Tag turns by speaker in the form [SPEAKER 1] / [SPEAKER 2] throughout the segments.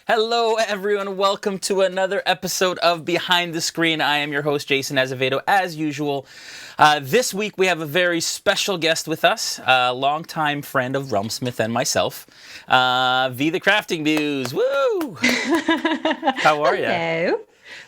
[SPEAKER 1] Hello, everyone. Welcome to another episode of Behind the Screen. I am your host, Jason Azevedo, as usual. This week, we have a very special guest with us, a longtime friend of RealmSmith and myself, Vee the Crafting Muse. Woo! How are you?
[SPEAKER 2] Hello.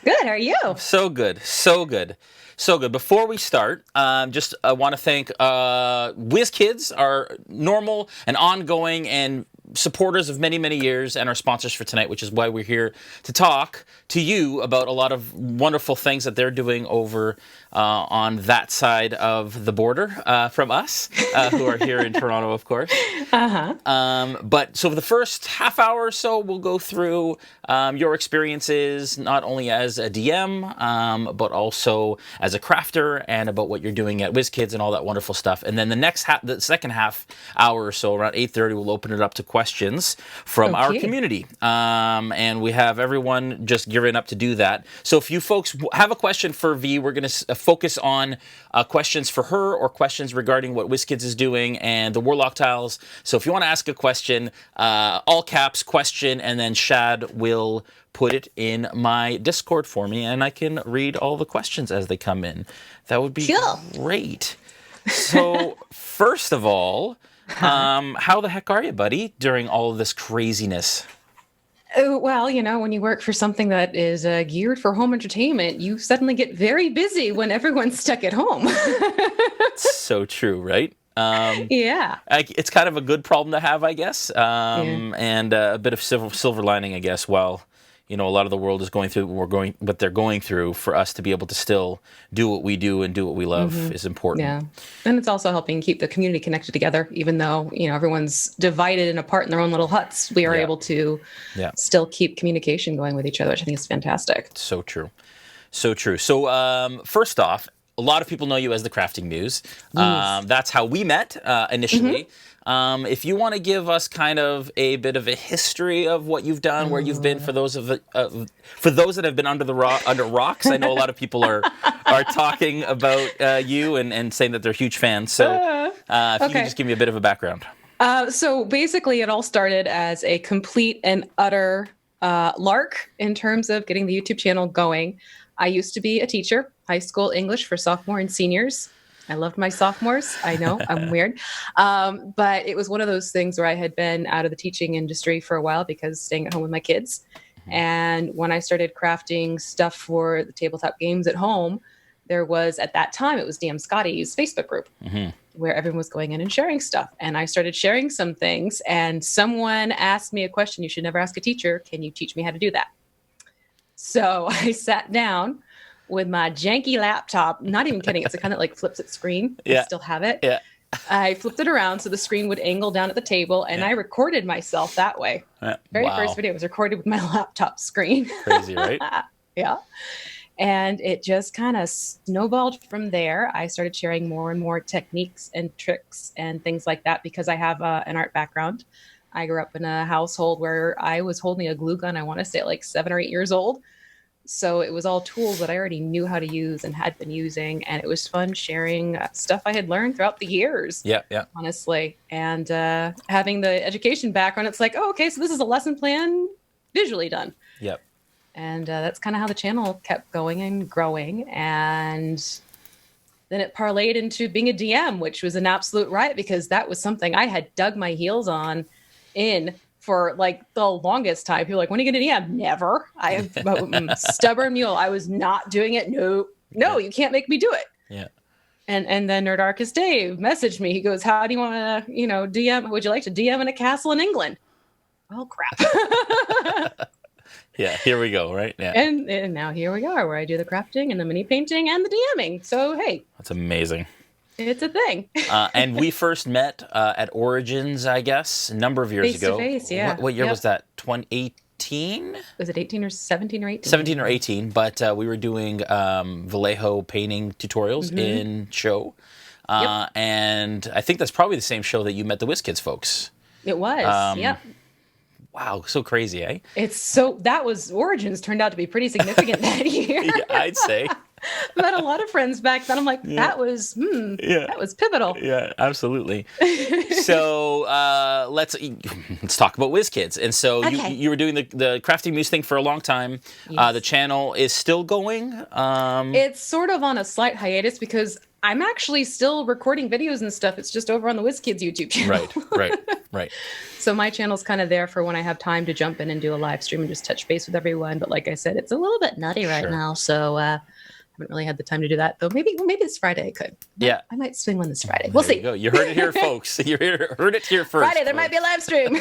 [SPEAKER 2] Good. How are you?
[SPEAKER 1] So good. So good. So good. Before we start, I want to thank WhizKids, our normal and ongoing and supporters of many, many years, and our sponsors for tonight, which is why we're here to talk to you about a lot of wonderful things that they're doing over on that side of the border from us, who are here in Toronto, of course. But so for the first half hour or so, we'll go through your experiences, not only as a DM, but also as a crafter, and about what you're doing at WhizKids and all that wonderful stuff. And then the second half hour or so, around 8:30, we'll open it up to questions from our community. And we have everyone just gearing up to do that. So if you folks have a question for Vee, we're going to focus on questions for her or questions regarding what WhizKids is doing and the Warlock tiles. So if you want to ask a question, all caps question, and then Shad will put it in my Discord for me, and I can read all the questions as they come in. That would be great. So first of all, how the heck are you, buddy, during all of this craziness?
[SPEAKER 2] Well, you know, when you work for something that is geared for home entertainment, you suddenly get very busy when everyone's stuck at home.
[SPEAKER 1] So true, right?
[SPEAKER 2] Yeah.
[SPEAKER 1] It's kind of a good problem to have, I guess, and a bit of silver lining, I guess, while a lot of the world is going through what they're going through. For us to be able to still do what we do and do what we love is important.
[SPEAKER 2] Yeah. And it's also helping keep the community connected together, even though, everyone's divided and apart in their own little huts. We are able to still keep communication going with each other, which I think is fantastic.
[SPEAKER 1] So true. So true. So first off, a lot of people know you as the Crafting Muse.
[SPEAKER 2] Yes.
[SPEAKER 1] That's how we met initially. If you want to give us kind of a bit of a history of what you've done, where you've been, for those that have been under rocks, I know a lot of people are talking about you and saying that they're huge fans. So if you could just give me a bit of a background.
[SPEAKER 2] So basically, it all started as a complete and utter lark in terms of getting the YouTube channel going. I used to be a teacher, high school English for sophomore and seniors. I loved my sophomores. I know, I'm weird. But it was one of those things where I had been out of the teaching industry for a while because staying at home with my kids. And when I started crafting stuff for the tabletop games at home, there was, at that time, it was DM Scotty's Facebook group where everyone was going in and sharing stuff. And I started sharing some things, and someone asked me a question you should never ask a teacher. Can you teach me how to do that? So I sat down with my janky laptop, not even kidding. It's a kind of like flips its screen. I still have it. Yeah. I flipped it around so the screen would angle down at the table, and I recorded myself that way. Very first video was recorded with my laptop screen.
[SPEAKER 1] Crazy, right?
[SPEAKER 2] Yeah. And it just kind of snowballed from there. I started sharing more and more techniques and tricks and things like that because I have an art background. I grew up in a household where I was holding a glue gun, I want to say at like 7 or 8 years old. So it was all tools that I already knew how to use and had been using. And it was fun sharing stuff I had learned throughout the years. Yeah. Honestly. And having the education background, it's like, oh, okay, so this is a lesson plan visually done.
[SPEAKER 1] Yep.
[SPEAKER 2] And that's kind of how the channel kept going and growing. And then it parlayed into being a DM, which was an absolute riot because that was something I had dug my heels on for like the longest time. People were like, when are you going to DM? Never. I am a stubborn mule. I was not doing it. No, you can't make me do it.
[SPEAKER 1] Yeah.
[SPEAKER 2] And then Nerd Arcus Dave messaged me. He goes, how do you want to, DM? Would you like to DM in a castle in England? Oh, crap.
[SPEAKER 1] Yeah, here we go, right? Yeah.
[SPEAKER 2] And now here we are, where I do the crafting and the mini painting and the DMing. So, hey.
[SPEAKER 1] That's amazing.
[SPEAKER 2] It's a thing.
[SPEAKER 1] And we first met at Origins, I guess, a number of years ago.
[SPEAKER 2] Face to face, yeah.
[SPEAKER 1] What year was that? 2018?
[SPEAKER 2] Was it 18 or 17 or 18?
[SPEAKER 1] 17 or 18, but we were doing Vallejo painting tutorials in show. And I think that's probably the same show that you met the WhizKids folks.
[SPEAKER 2] It was, yep.
[SPEAKER 1] Wow, so crazy, eh?
[SPEAKER 2] That was Origins turned out to be pretty significant that year.
[SPEAKER 1] Yeah, I'd say.
[SPEAKER 2] I've had a lot of friends back then. I'm like, that was pivotal.
[SPEAKER 1] Yeah, absolutely. So let's talk about WhizKids. And so you were doing the Crafty Muse thing for a long time.
[SPEAKER 2] Yes.
[SPEAKER 1] The channel is still going.
[SPEAKER 2] It's sort of on a slight hiatus because I'm actually still recording videos and stuff. It's just over on the WhizKids YouTube channel.
[SPEAKER 1] Right.
[SPEAKER 2] So my channel's kind of there for when I have time to jump in and do a live stream and just touch base with everyone. But like I said, it's a little bit nutty right now. So I haven't really had the time to do that, though. Maybe this Friday I could. I might swing one this Friday. We'll see.
[SPEAKER 1] You heard it here, folks. You heard it here first.
[SPEAKER 2] Friday, there might be a live stream.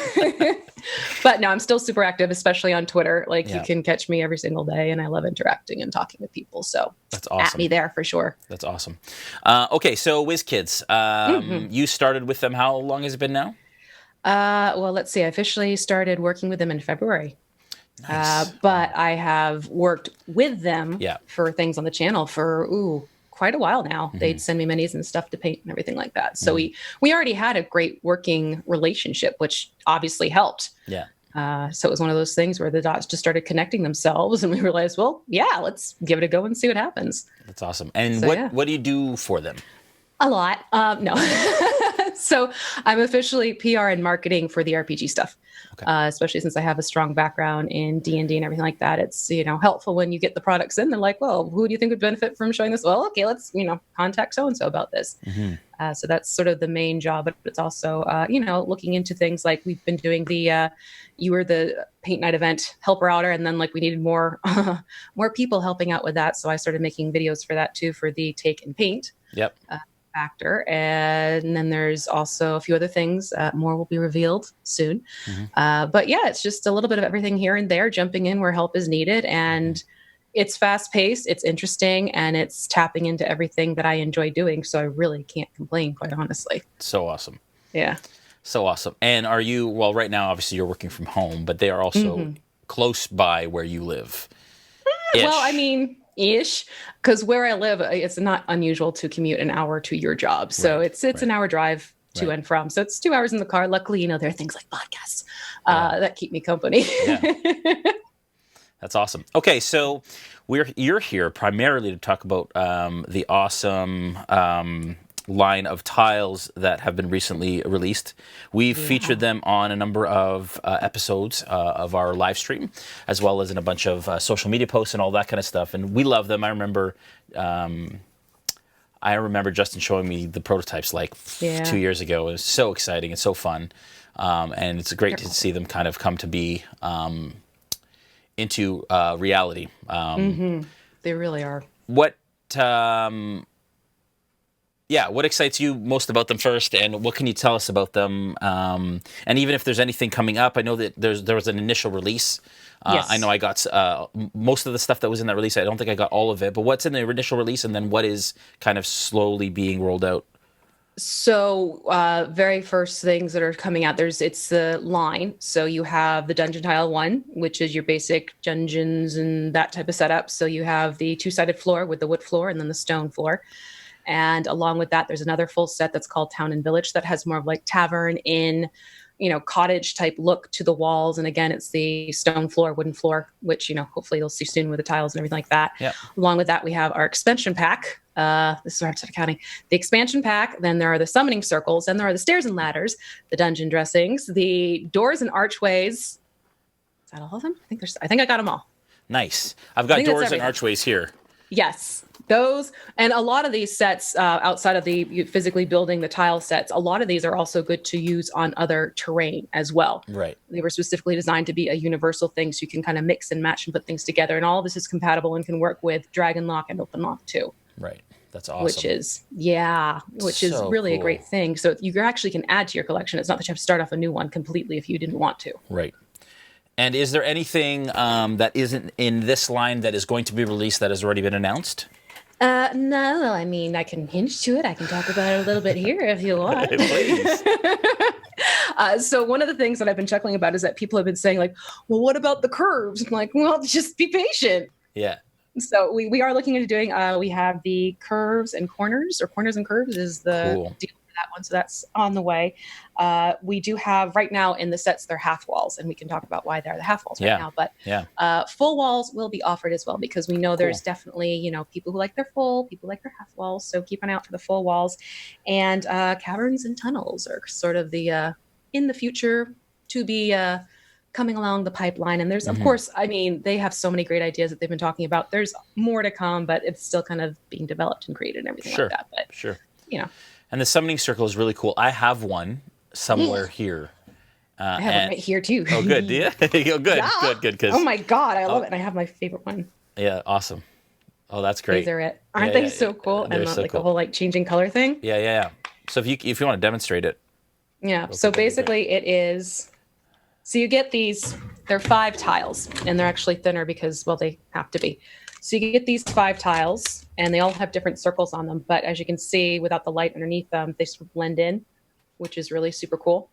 [SPEAKER 2] But no, I'm still super active, especially on Twitter. Like you can catch me every single day, and I love interacting and talking with people. So
[SPEAKER 1] that's awesome.
[SPEAKER 2] At me there for sure.
[SPEAKER 1] That's awesome. Okay, so WhizKids, you started with them. How long has it been now?
[SPEAKER 2] Well, let's see. I officially started working with them in February.
[SPEAKER 1] Nice.
[SPEAKER 2] But I have worked with them for things on the channel for quite a while now. They'd send me minis and stuff to paint and everything like that. So we already had a great working relationship, which obviously helped.
[SPEAKER 1] Yeah.
[SPEAKER 2] So it was one of those things where the dots just started connecting themselves, and we realized, well, let's give it a go and see what happens.
[SPEAKER 1] That's awesome. And so, what do you do for them?
[SPEAKER 2] A lot. No. So I'm officially PR and marketing for the RPG stuff, especially since I have a strong background in D&D and everything like that. It's, helpful when you get the products in. They're like, well, who do you think would benefit from showing this? Well, okay, let's, contact so-and-so about this. So that's sort of the main job, but it's also, looking into things like we've been doing you were the paint night event helper outer, and then we needed more people helping out with that. So I started making videos for that too, for the take and paint.
[SPEAKER 1] Yep.
[SPEAKER 2] Factor, and then there's also a few other things. More will be revealed soon. But it's just a little bit of everything here and there, jumping in where help is needed. And it's fast paced, it's interesting, and it's tapping into everything that I enjoy doing. So I really can't complain, quite honestly.
[SPEAKER 1] So awesome.
[SPEAKER 2] Yeah.
[SPEAKER 1] So awesome. And are you, well, right now, obviously you're working from home, but they are also close by where you live.
[SPEAKER 2] Well, I mean, ish, because where I live, it's not unusual to commute an hour to your job. So it's an hour drive to and from. So it's 2 hours in the car. Luckily, there are things like podcasts that keep me company.
[SPEAKER 1] That's awesome. Okay, so you're here primarily to talk about the awesome line of tiles that have been recently released. We've featured them on a number of episodes of our live stream, as well as in a bunch of social media posts and all that kind of stuff. And we love them. I remember Justin showing me the prototypes 2 years ago. It was so exciting and so fun. And it's great to see them kind of come to be into reality.
[SPEAKER 2] They really are.
[SPEAKER 1] What excites you most about them first, and what can you tell us about them? And even if there's anything coming up, I know that there was an initial release. I know I got most of the stuff that was in that release. I don't think I got all of it, but what's in the initial release, and then what is kind of slowly being rolled out?
[SPEAKER 2] So very first things that are coming out, it's the line. So you have the Dungeon Tile 1, which is your basic dungeons and that type of setup. So you have the two-sided floor with the wood floor and then the stone floor. And along with that, there's another full set that's called Town and Village that has more of tavern inn, cottage type look to the walls. And again, it's the stone floor, wooden floor, which, hopefully you'll see soon with the tiles and everything like that.
[SPEAKER 1] Yep.
[SPEAKER 2] Along with that, we have our expansion pack. This is where I started counting. The expansion pack, then there are the summoning circles, then there are the stairs and ladders, the dungeon dressings, the doors and archways. Is that all of them? I think I got them all.
[SPEAKER 1] Nice. I've got doors and archways here.
[SPEAKER 2] Yes, those, and a lot of these sets, outside of the physically building the tile sets, a lot of these are also good to use on other terrain as well.
[SPEAKER 1] Right.
[SPEAKER 2] They were specifically designed to be a universal thing, so you can kind of mix and match and put things together. And all of this is compatible and can work with Dragon Lock and Open Lock too.
[SPEAKER 1] Right. That's awesome.
[SPEAKER 2] Which is really cool. A great thing. So you actually can add to your collection. It's not that you have to start off a new one completely if you didn't want to.
[SPEAKER 1] Right. And is there anything that isn't in this line that is going to be released that has already been announced?
[SPEAKER 2] No, I mean, I can hint to it. I can talk about it a little bit here if you want.
[SPEAKER 1] Please.
[SPEAKER 2] So one of the things that I've been chuckling about is that people have been saying well, what about the curves? I'm like, well, just be patient.
[SPEAKER 1] Yeah.
[SPEAKER 2] So we are looking into doing, we have the curves and corners, or corners and curves is the deal that one, so that's on the way. We do have right now in the sets, they're half walls, and we can talk about why they're the half walls right now. But full walls will be offered as well, because we know there's definitely, people who like their full, people like their half walls. So keep an eye out for the full walls. And caverns and tunnels are sort of the in the future to be coming along the pipeline. And there's, of course, I mean, they have so many great ideas that they've been talking about. There's more to come, but it's still kind of being developed and created and everything like that. But
[SPEAKER 1] And the summoning circle is really cool. I have one somewhere here.
[SPEAKER 2] I have it right here too.
[SPEAKER 1] Oh, good. Yeah. Good.
[SPEAKER 2] Oh my God, I love it. And I have my favorite one.
[SPEAKER 1] Yeah, awesome. Oh, that's great.
[SPEAKER 2] These are it. Aren't they so cool? And
[SPEAKER 1] so
[SPEAKER 2] like
[SPEAKER 1] cool.
[SPEAKER 2] the whole like changing color thing.
[SPEAKER 1] Yeah. So if you want to demonstrate it.
[SPEAKER 2] Yeah. So basically it is, so you get these, they're 5 tiles, and they're actually thinner because, well, they have to be. So you get these 5 tiles, and they all have different circles on them. But as you can see, without the light underneath them, they sort of blend in, which is really super cool.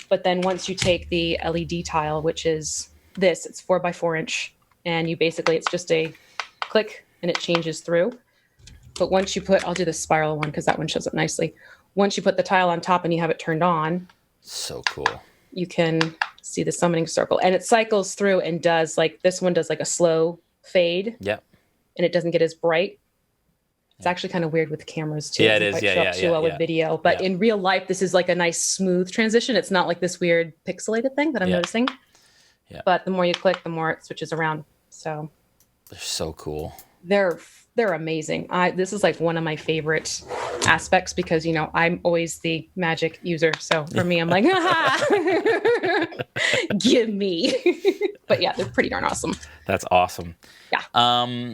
[SPEAKER 2] But then once you take the LED tile, which is this, it's 4x4 inch, and you basically, it's just a click and it changes through. But once you put, I'll do the spiral one because that one shows up nicely. Once you put the tile on top and you have it turned on,
[SPEAKER 1] so cool. You
[SPEAKER 2] can see the summoning circle, and it cycles through and does like, this one does like a slow fade.
[SPEAKER 1] Yep.
[SPEAKER 2] And it doesn't get as bright. It's actually kind of weird with cameras too.
[SPEAKER 1] Yeah, it is. Yeah.
[SPEAKER 2] With video, but in real life, this is like a nice smooth transition. It's not like this weird pixelated thing that I'm noticing. Yeah. But the more you click, the more it switches around. So
[SPEAKER 1] they're so cool.
[SPEAKER 2] They're amazing. This is like one of my favorite aspects because, I'm always the magic user. So for me, I'm like, give me. But yeah, they're pretty darn awesome.
[SPEAKER 1] That's awesome.
[SPEAKER 2] Yeah.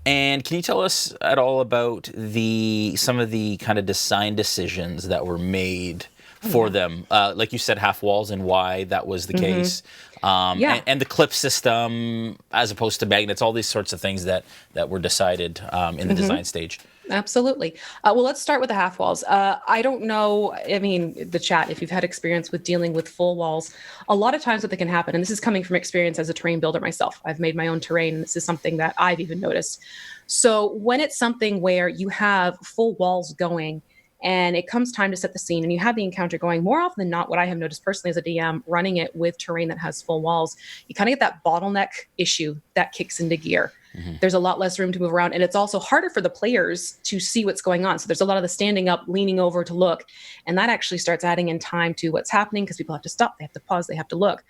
[SPEAKER 1] And can you tell us at all about some of the kind of design decisions that were made for them? Like you said, half walls, and why that was the case. And the clip system as opposed to magnets, all these sorts of things that were decided in the design stage.
[SPEAKER 2] Absolutely. Well, let's start with the half walls. I don't know, I mean, the chat, if you've had experience with dealing with full walls, a lot of times what that can happen, and this is coming from experience as a terrain builder myself, I've made my own terrain, and this is something that I've even noticed. So when it's something where you have full walls going, and it comes time to set the scene and you have the encounter going, more often than not, what I have noticed personally as a DM running it with terrain that has full walls, you kind of get that bottleneck issue that kicks into gear. There's a lot less room to move around, and it's also harder for the players to see what's going on. So there's a lot of the standing up, leaning over to look, and that actually starts adding in time to what's happening because people have to stop, they have to pause, they have to look.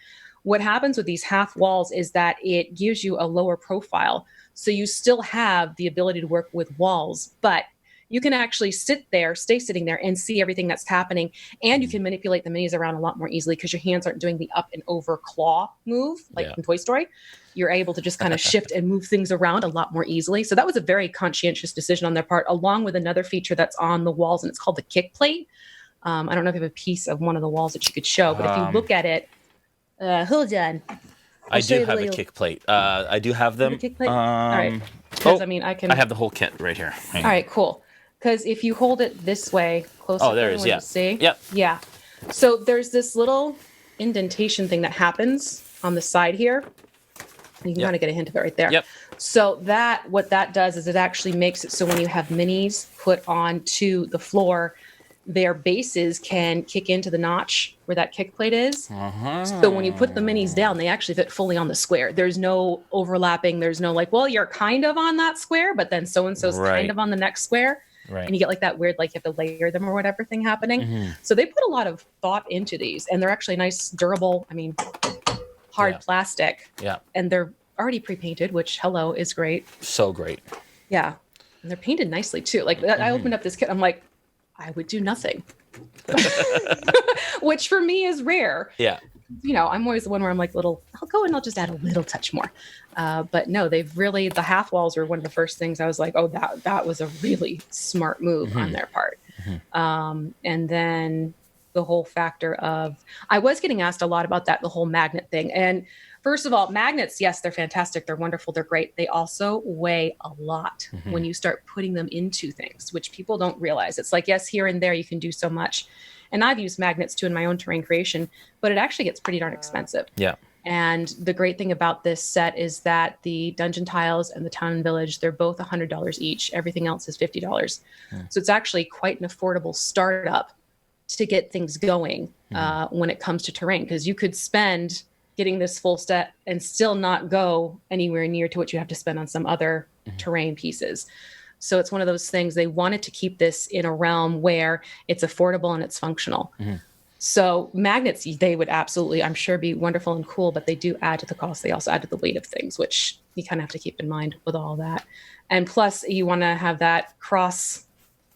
[SPEAKER 2] What happens with these half walls is that it gives you a lower profile. So you still have the ability to work with walls, but you can actually stay sitting there and see everything that's happening. And you can manipulate the minis around a lot more easily because your hands aren't doing the up and over claw move like in Toy Story. You're able to just kind of shift and move things around a lot more easily. So that was a very conscientious decision on their part, along with another feature that's on the walls, and it's called the kick plate. I don't know if you have a piece of one of the walls that you could show, but if you look at it, hold on.
[SPEAKER 1] I do have a kick plate. I do have them.
[SPEAKER 2] Kick plate? All right. Because
[SPEAKER 1] I have the whole kit right here.
[SPEAKER 2] All right, cool. Because if you hold it this way, closer.
[SPEAKER 1] Oh, there it is. Yeah.
[SPEAKER 2] See?
[SPEAKER 1] Yep.
[SPEAKER 2] Yeah. So there's this little indentation thing that happens on the side here. You can kind of get a hint of it right there.
[SPEAKER 1] Yep.
[SPEAKER 2] So what that does is it actually makes it so when you have minis put onto the floor, their bases can kick into the notch where that kick plate is. So when you put the minis down, they actually fit fully on the square. There's no overlapping. There's no like, well, you're kind of on that square, but then so-and-so's kind of on the next square. Right. And you get like that weird, like you have to layer them or whatever thing happening. So they put a lot of thought into these, and they're actually nice, durable, hard plastic. Yeah. And they're already pre-painted, which is great.
[SPEAKER 1] So great.
[SPEAKER 2] Yeah. And they're painted nicely too. Like I opened up this kit, I'm like, I would do nothing. Which for me is rare. Yeah. I'm always the one where I'm like I'll go and I'll just add a little touch more. But no, the half walls were one of the first things I was like, oh, that was a really smart move on their part. And then the whole factor of, I was getting asked a lot about the whole magnet thing. And first of all, magnets, yes, they're fantastic. They're wonderful. They're great. They also weigh a lot when you start putting them into things, which people don't realize. It's like, yes, here and there you can do so much. And I've used magnets too in my own terrain creation, but it actually gets pretty darn expensive. Yeah. And the great thing about this set is that the dungeon tiles and the town and village, they're both $100 each. Everything else is $50. So it's actually quite an affordable startup to get things going when it comes to terrain, because you could spend getting this full set and still not go anywhere near to what you have to spend on some other terrain pieces. So it's one of those things, they wanted to keep this in a realm where it's affordable and it's functional. So magnets, they would absolutely, I'm sure, be wonderful and cool, but they do add to the cost. They also add to the weight of things, which you kind of have to keep in mind with all that. And plus, you want to have that cross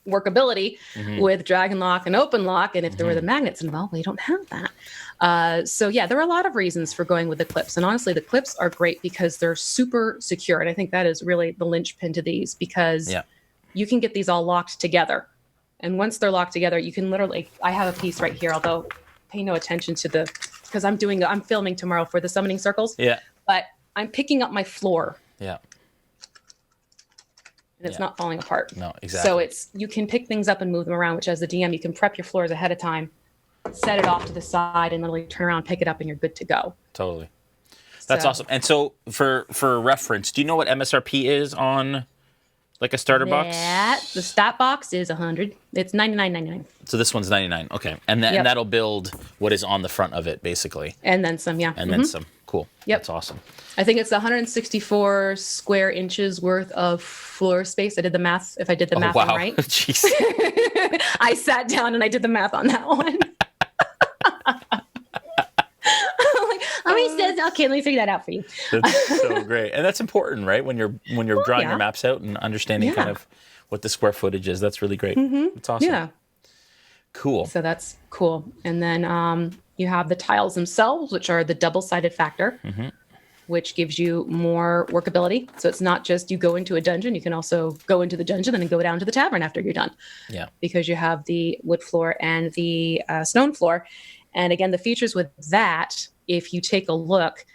[SPEAKER 2] workability with drag and lock and open lock. And if there were the magnets involved, well, you don't have that. So yeah, there are a lot of reasons for going with the clips. And honestly, the clips are great because they're super secure. And I think that is really the linchpin to these, because you can get these all locked together. And once they're locked together, you can literally, I have a piece right here, although pay no attention to because I'm filming tomorrow for the summoning circles. Yeah. But I'm picking up my floor. Yeah. And it's not falling apart.
[SPEAKER 1] No, exactly.
[SPEAKER 2] So you can pick things up and move them around, which as the DM, you can prep your floors ahead of time, set it off to the side, and literally turn around, pick it up, and you're good to go.
[SPEAKER 1] Totally. That's awesome. And so for reference, do you know what MSRP is on like a starter box?
[SPEAKER 2] The stat box is 100. It's $99.99.
[SPEAKER 1] So this one's $99. Okay. And that'll build what is on the front of it, basically.
[SPEAKER 2] And then some, yeah.
[SPEAKER 1] And then some. Cool.
[SPEAKER 2] Yep.
[SPEAKER 1] That's awesome.
[SPEAKER 2] I think it's 164 square inches worth of floor space. I did the math. If I did the math right.
[SPEAKER 1] Jeez.
[SPEAKER 2] I sat down and I did the math on that one. Okay, let me figure that out for you.
[SPEAKER 1] That's so great. And that's important, right? When you're drawing your maps out and understanding kind of what the square footage is. That's really great. It's awesome.
[SPEAKER 2] Yeah.
[SPEAKER 1] Cool.
[SPEAKER 2] So that's cool. And then you have the tiles themselves, which are the double-sided factor, which gives you more workability. So it's not just you go into a dungeon. You can also go into the dungeon and then go down to the tavern after you're done. Yeah. Because you have the wood floor and the stone floor. And again, the features with that, if you take a look,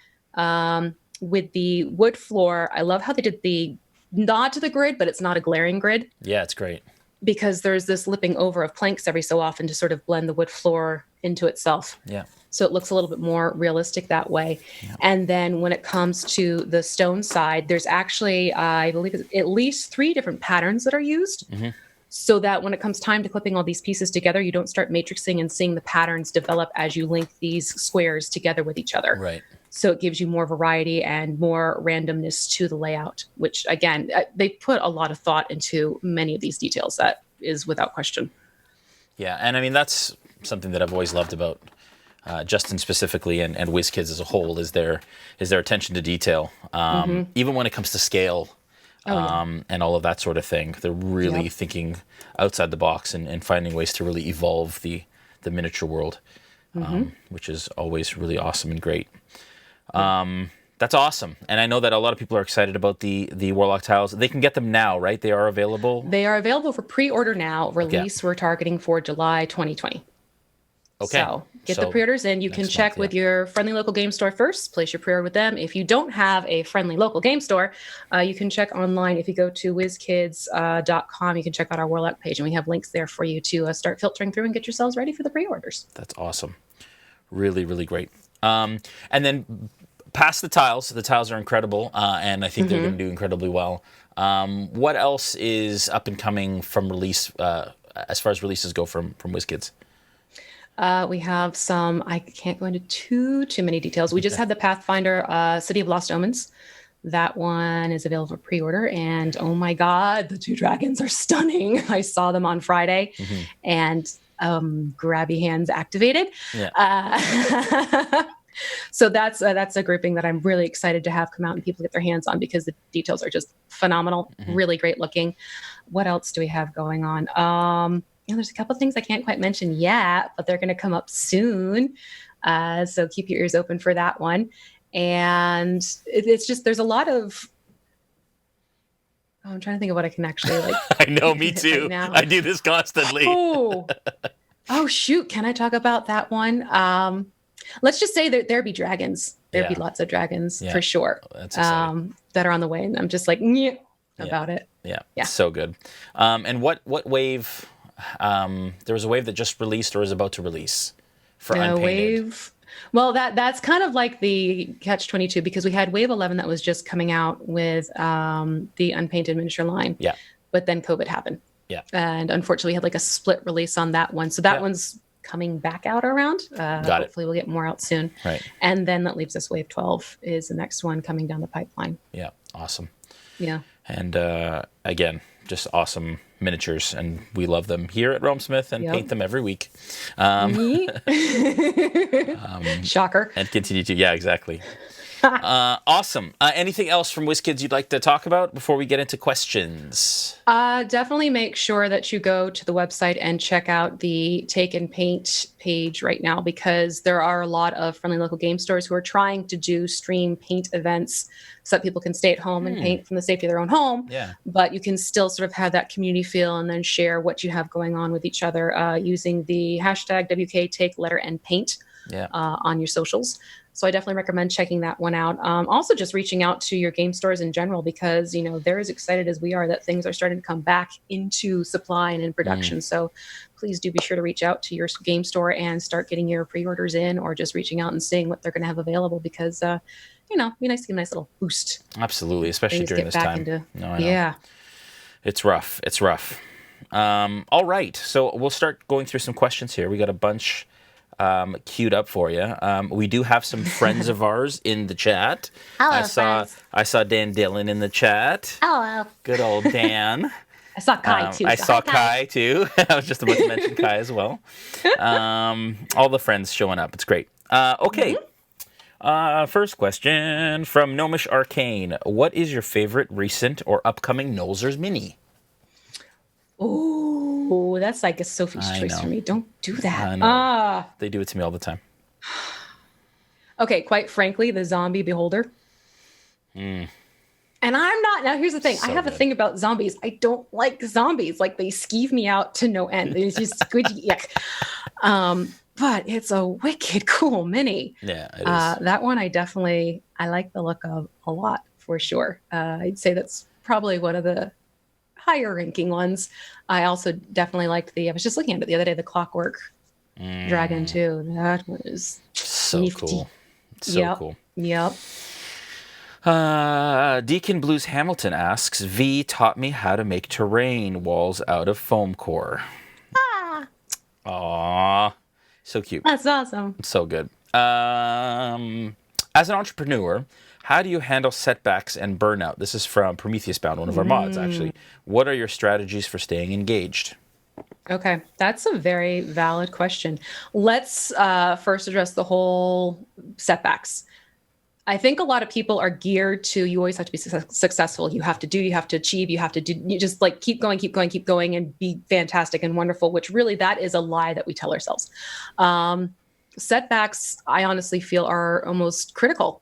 [SPEAKER 2] with the wood floor, I love how they did the nod to the grid, but it's not a glaring grid.
[SPEAKER 1] Yeah, it's great.
[SPEAKER 2] Because there's this lipping over of planks every so often to sort of blend the wood floor into itself. Yeah. So it looks a little bit more realistic that way. Yeah. And then when it comes to the stone side, there's actually, I believe, at least 3 different patterns that are used. So that when it comes time to clipping all these pieces together, you don't start matrixing and seeing the patterns develop as you link these squares together with each other. Right. So it gives you more variety and more randomness to the layout, which again, they put a lot of thought into many of these details. That is without question.
[SPEAKER 1] Yeah. And I mean, that's something that I've always loved about Justin specifically and WhizKids as a whole is their attention to detail. Even when it comes to scale. And all of that sort of thing. They're really thinking outside the box and finding ways to really evolve the miniature world, which is always really awesome and great. That's awesome. And I know that a lot of people are excited about the Warlock tiles. They can get them now, right? They are available?
[SPEAKER 2] They are available for pre-order now. Release, we're targeting for July 2020. Okay. So get the pre-orders in. You can check with your friendly local game store first. Place your pre-order with them. If you don't have a friendly local game store, you can check online. If you go to WhizKids.com, you can check out our Warlock page, and we have links there for you to start filtering through and get yourselves ready for the pre-orders.
[SPEAKER 1] That's awesome. Really, really great. And then past the tiles are incredible, and I think they're going to do incredibly well. What else is up and coming from release, as far as releases go from WhizKids?
[SPEAKER 2] We have some, I can't go into too many details. We just had the Pathfinder City of Lost Omens. That one is available for pre-order. And oh my God, the 2 dragons are stunning. I saw them on Friday and grabby hands activated. Yeah. So that's a grouping that I'm really excited to have come out and people get their hands on because the details are just phenomenal, really great looking. What else do we have going on? There's a couple of things I can't quite mention yet, but they're going to come up soon. So keep your ears open for that one. And it's just, there's a lot of, I'm trying to think of what I can actually like.
[SPEAKER 1] I know, me too. Right I do this constantly.
[SPEAKER 2] Oh, shoot. Can I talk about that one? Let's just say that there be dragons. There'd be lots of dragons for sure. That's exciting. That are on the way. And I'm just like, about it.
[SPEAKER 1] Yeah. So good. And what wave... there was a wave that just released or is about to release for Unpainted.
[SPEAKER 2] Wave. Well, that's kind of like the catch-22 because we had Wave 11 that was just coming out with the Unpainted miniature line. Yeah. But then COVID happened. Yeah. And unfortunately, we had like a split release on that one. So that one's coming back out around. Hopefully we'll get more out soon.
[SPEAKER 1] Right.
[SPEAKER 2] And then that leaves us Wave 12 is the next one coming down the pipeline.
[SPEAKER 1] Yeah. Awesome.
[SPEAKER 2] Yeah.
[SPEAKER 1] And again, just awesome miniatures, and we love them here at RealmSmith and paint them every week.
[SPEAKER 2] Shocker.
[SPEAKER 1] And continue to. Yeah, exactly. Awesome. Anything else from WhizKids you'd like to talk about before we get into questions?
[SPEAKER 2] Definitely make sure that you go to the website and check out the Take and Paint page right now, because there are a lot of friendly local game stores who are trying to do stream paint events so that people can stay at home and paint from the safety of their own home.
[SPEAKER 1] Yeah.
[SPEAKER 2] But you can still sort of have that community feel and then share what you have going on with each other using the hashtag WKTakeLetterAndPaint on your socials. So I definitely recommend checking that one out. Also just reaching out to your game stores in general, because, you know, they're as excited as we are that things are starting to come back into supply and in production. So please do be sure to reach out to your game store and start getting your pre-orders in, or just reaching out and seeing what they're going to have available, because, you know, it'd be nice to get a nice little boost.
[SPEAKER 1] Absolutely, especially during this time.
[SPEAKER 2] I know.
[SPEAKER 1] It's rough. It's rough. All right. So we'll start going through some questions here. We got a bunch queued up for you. We do have some friends of ours in the chat.
[SPEAKER 3] Hello,
[SPEAKER 1] I saw Dan Dillon in the chat.
[SPEAKER 3] Hello.
[SPEAKER 1] Good old Dan.
[SPEAKER 2] I saw Kai too.
[SPEAKER 1] I saw Kai too. I was just about to mention Kai as well. All the friends showing up. It's great. Okay. First question from Gnomish Arcane. What is your favorite recent or upcoming Nolzur's mini?
[SPEAKER 2] Oh, that's like a Sophie's choice for me. Don't do that.
[SPEAKER 1] I know. They do it to me all the time.
[SPEAKER 2] Okay, quite frankly, the Zombie Beholder. And I'm not. Now, here's the thing. I have a thing about zombies. I don't like zombies. Like, they skeeve me out to no end. It's just squidgy. Yuck. But it's a wicked cool mini.
[SPEAKER 1] Yeah, it is.
[SPEAKER 2] That one I like the look of a lot, for sure. I'd say that's probably one of the higher ranking ones. I also definitely liked I was just looking at it the other day, the Clockwork Dragon too. That was
[SPEAKER 1] so nifty. Cool. Cool.
[SPEAKER 2] Yep.
[SPEAKER 1] Deacon Blues Hamilton asks, V taught me how to make terrain walls out of foam core. Aww. So cute.
[SPEAKER 2] That's awesome.
[SPEAKER 1] So good. As an entrepreneur, how do you handle setbacks and burnout? This is from Prometheus Bound, one of our mods, actually. What are your strategies for staying engaged?
[SPEAKER 2] Okay, that's a very valid question. Let's first address the whole setbacks. I think a lot of people are geared to, you always have to be successful. You have to do, you have to achieve, you have to do, you just like keep going and be fantastic and wonderful, which really that is a lie that we tell ourselves. Setbacks, I honestly feel, are almost critical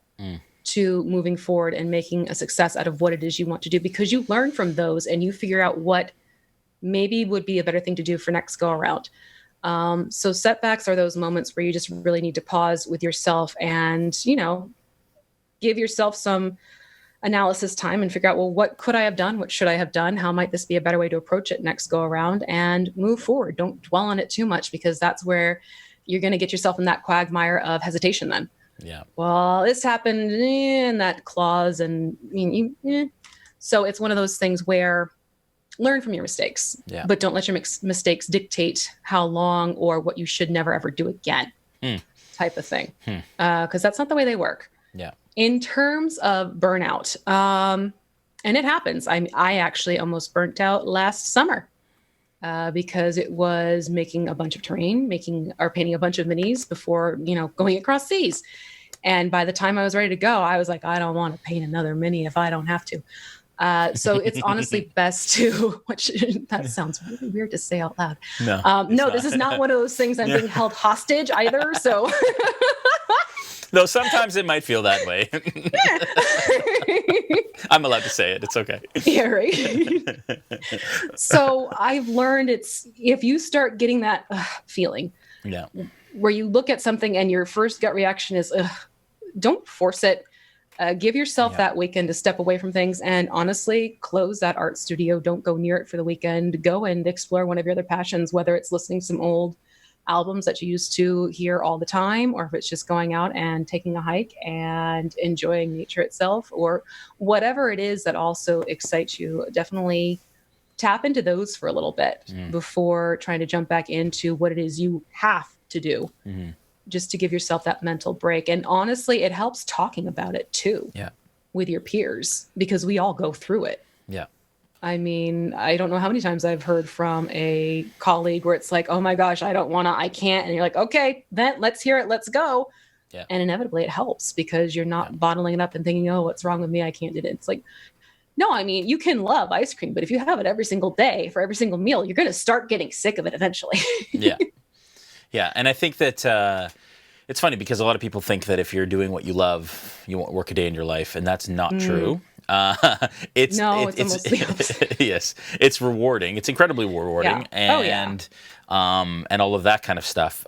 [SPEAKER 2] to moving forward and making a success out of what it is you want to do, because you learn from those and you figure out what maybe would be a better thing to do for next go around. So setbacks are those moments where you just really need to pause with yourself and, you know, give yourself some analysis time and figure out, well, what could I have done? What should I have done? How might this be a better way to approach it next go around, and move forward? Don't dwell on it too much, because that's where you're going to get yourself in that quagmire of hesitation then.
[SPEAKER 1] Yeah.
[SPEAKER 2] Well, this happened in that clause. And so it's one of those things where learn from your mistakes, but don't let your mistakes dictate how long or what you should never, ever do again type of thing. Because that's not the way they work.
[SPEAKER 1] Yeah.
[SPEAKER 2] In terms of burnout, and it happens. I actually almost burnt out last summer because it was making a bunch of terrain, painting a bunch of minis before, going across seas. And by the time I was ready to go, I was like, I don't want to paint another mini if I don't have to. So it's honestly best to, that sounds really weird to say out loud. No, this is not one of those things I'm being held hostage either. So.
[SPEAKER 1] Though sometimes it might feel that way. I'm allowed to say it. It's okay.
[SPEAKER 2] Yeah, right. So I've learned if you start getting that feeling where you look at something and your first gut reaction is, don't force it. Give yourself that weekend to step away from things, and honestly close that art studio. Don't go near it for the weekend. Go and explore one of your other passions, whether it's listening to some old albums that you used to hear all the time, or if it's just going out and taking a hike and enjoying nature itself, or whatever it is that also excites you. Definitely tap into those for a little bit before trying to jump back into what it is you have to do, just to give yourself that mental break. And honestly, it helps talking about it too with your peers, because we all go through it.
[SPEAKER 1] Yeah.
[SPEAKER 2] I mean, I don't know how many times I've heard from a colleague where it's like, oh my gosh, I can't. And you're like, okay, then let's hear it. Let's go.
[SPEAKER 1] Yeah.
[SPEAKER 2] And inevitably it helps, because you're not bottling it up and thinking, oh, what's wrong with me? I can't do it. It's like, no, I mean, you can love ice cream, but if you have it every single day for every single meal, you're going to start getting sick of it eventually.
[SPEAKER 1] Yeah. Yeah. And I think that it's funny, because a lot of people think that if you're doing what you love, you won't work a day in your life. And that's not true. It's almost the opposite. Yes, it's rewarding. It's incredibly rewarding. And all of that kind of stuff.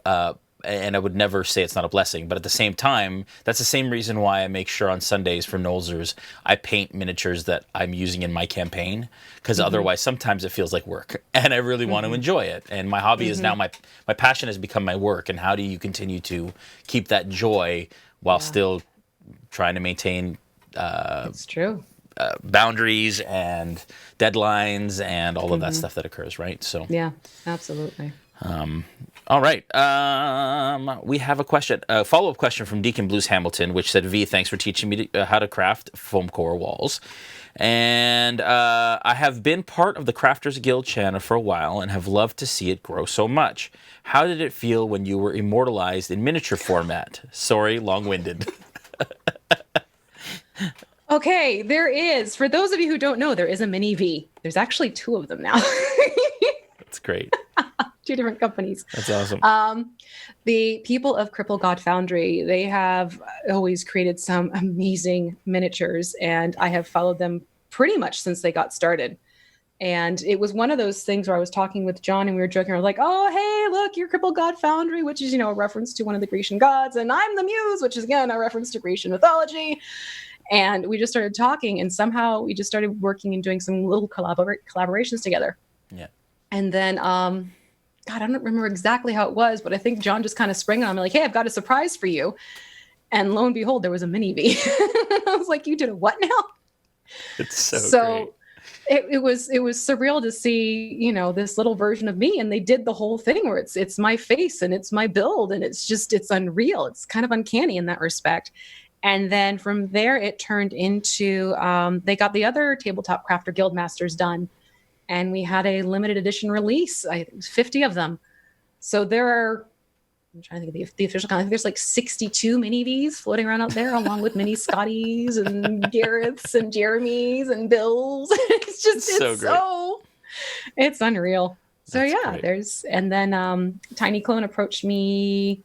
[SPEAKER 1] And I would never say it's not a blessing, but at the same time, that's the same reason why I make sure on Sundays for Nolzers, I paint miniatures that I'm using in my campaign, because otherwise sometimes it feels like work, and I really want to enjoy it. And my hobby is now my passion has become my work. And how do you continue to keep that joy while still trying to maintain
[SPEAKER 2] it's true.
[SPEAKER 1] Boundaries and deadlines and all of that stuff that occurs, right? So
[SPEAKER 2] yeah, absolutely.
[SPEAKER 1] All right. We have a follow-up question from Deacon Blues Hamilton, which said, V, thanks for teaching me how to craft foam core walls. And I have been part of the Crafters Guild channel for a while and have loved to see it grow so much. How did it feel when you were immortalized in miniature format? Sorry, long-winded.
[SPEAKER 2] Okay, for those of you who don't know, there is a mini V. There's actually 2 of them now.
[SPEAKER 1] That's great.
[SPEAKER 2] 2 different companies.
[SPEAKER 1] That's awesome.
[SPEAKER 2] The people of Cripple God Foundry, they have always created some amazing miniatures, and I have followed them pretty much since they got started. And it was one of those things where I was talking with John and we were joking. I was like, oh, hey, look, you're Cripple God Foundry, which is, a reference to one of the Grecian gods. And I'm the Muse, which is, again, a reference to Grecian mythology. And we just started talking, and somehow we just started working and doing some little collaborations together.
[SPEAKER 1] Yeah. And
[SPEAKER 2] then, God, I don't remember exactly how it was, but I think John just kind of sprang on me like, hey, I've got a surprise for you. And lo and behold, there was a mini V. I was like, you did a what now?
[SPEAKER 1] It's so great.
[SPEAKER 2] It was surreal to see, this little version of me. And they did the whole thing where it's my face and it's my build. And it's unreal. It's kind of uncanny in that respect. And then from there, it turned into, they got the other Tabletop Crafter Guild Masters done. And we had a limited edition release. I think it was 50 of them. So there are, I'm trying to think of the official count. I think there's like 62 mini Vs floating around out there, along with mini Scotties and Gareths and Jeremys and Bills. It's unreal. So
[SPEAKER 1] That's
[SPEAKER 2] yeah,
[SPEAKER 1] great.
[SPEAKER 2] and then Tiny Clone approached me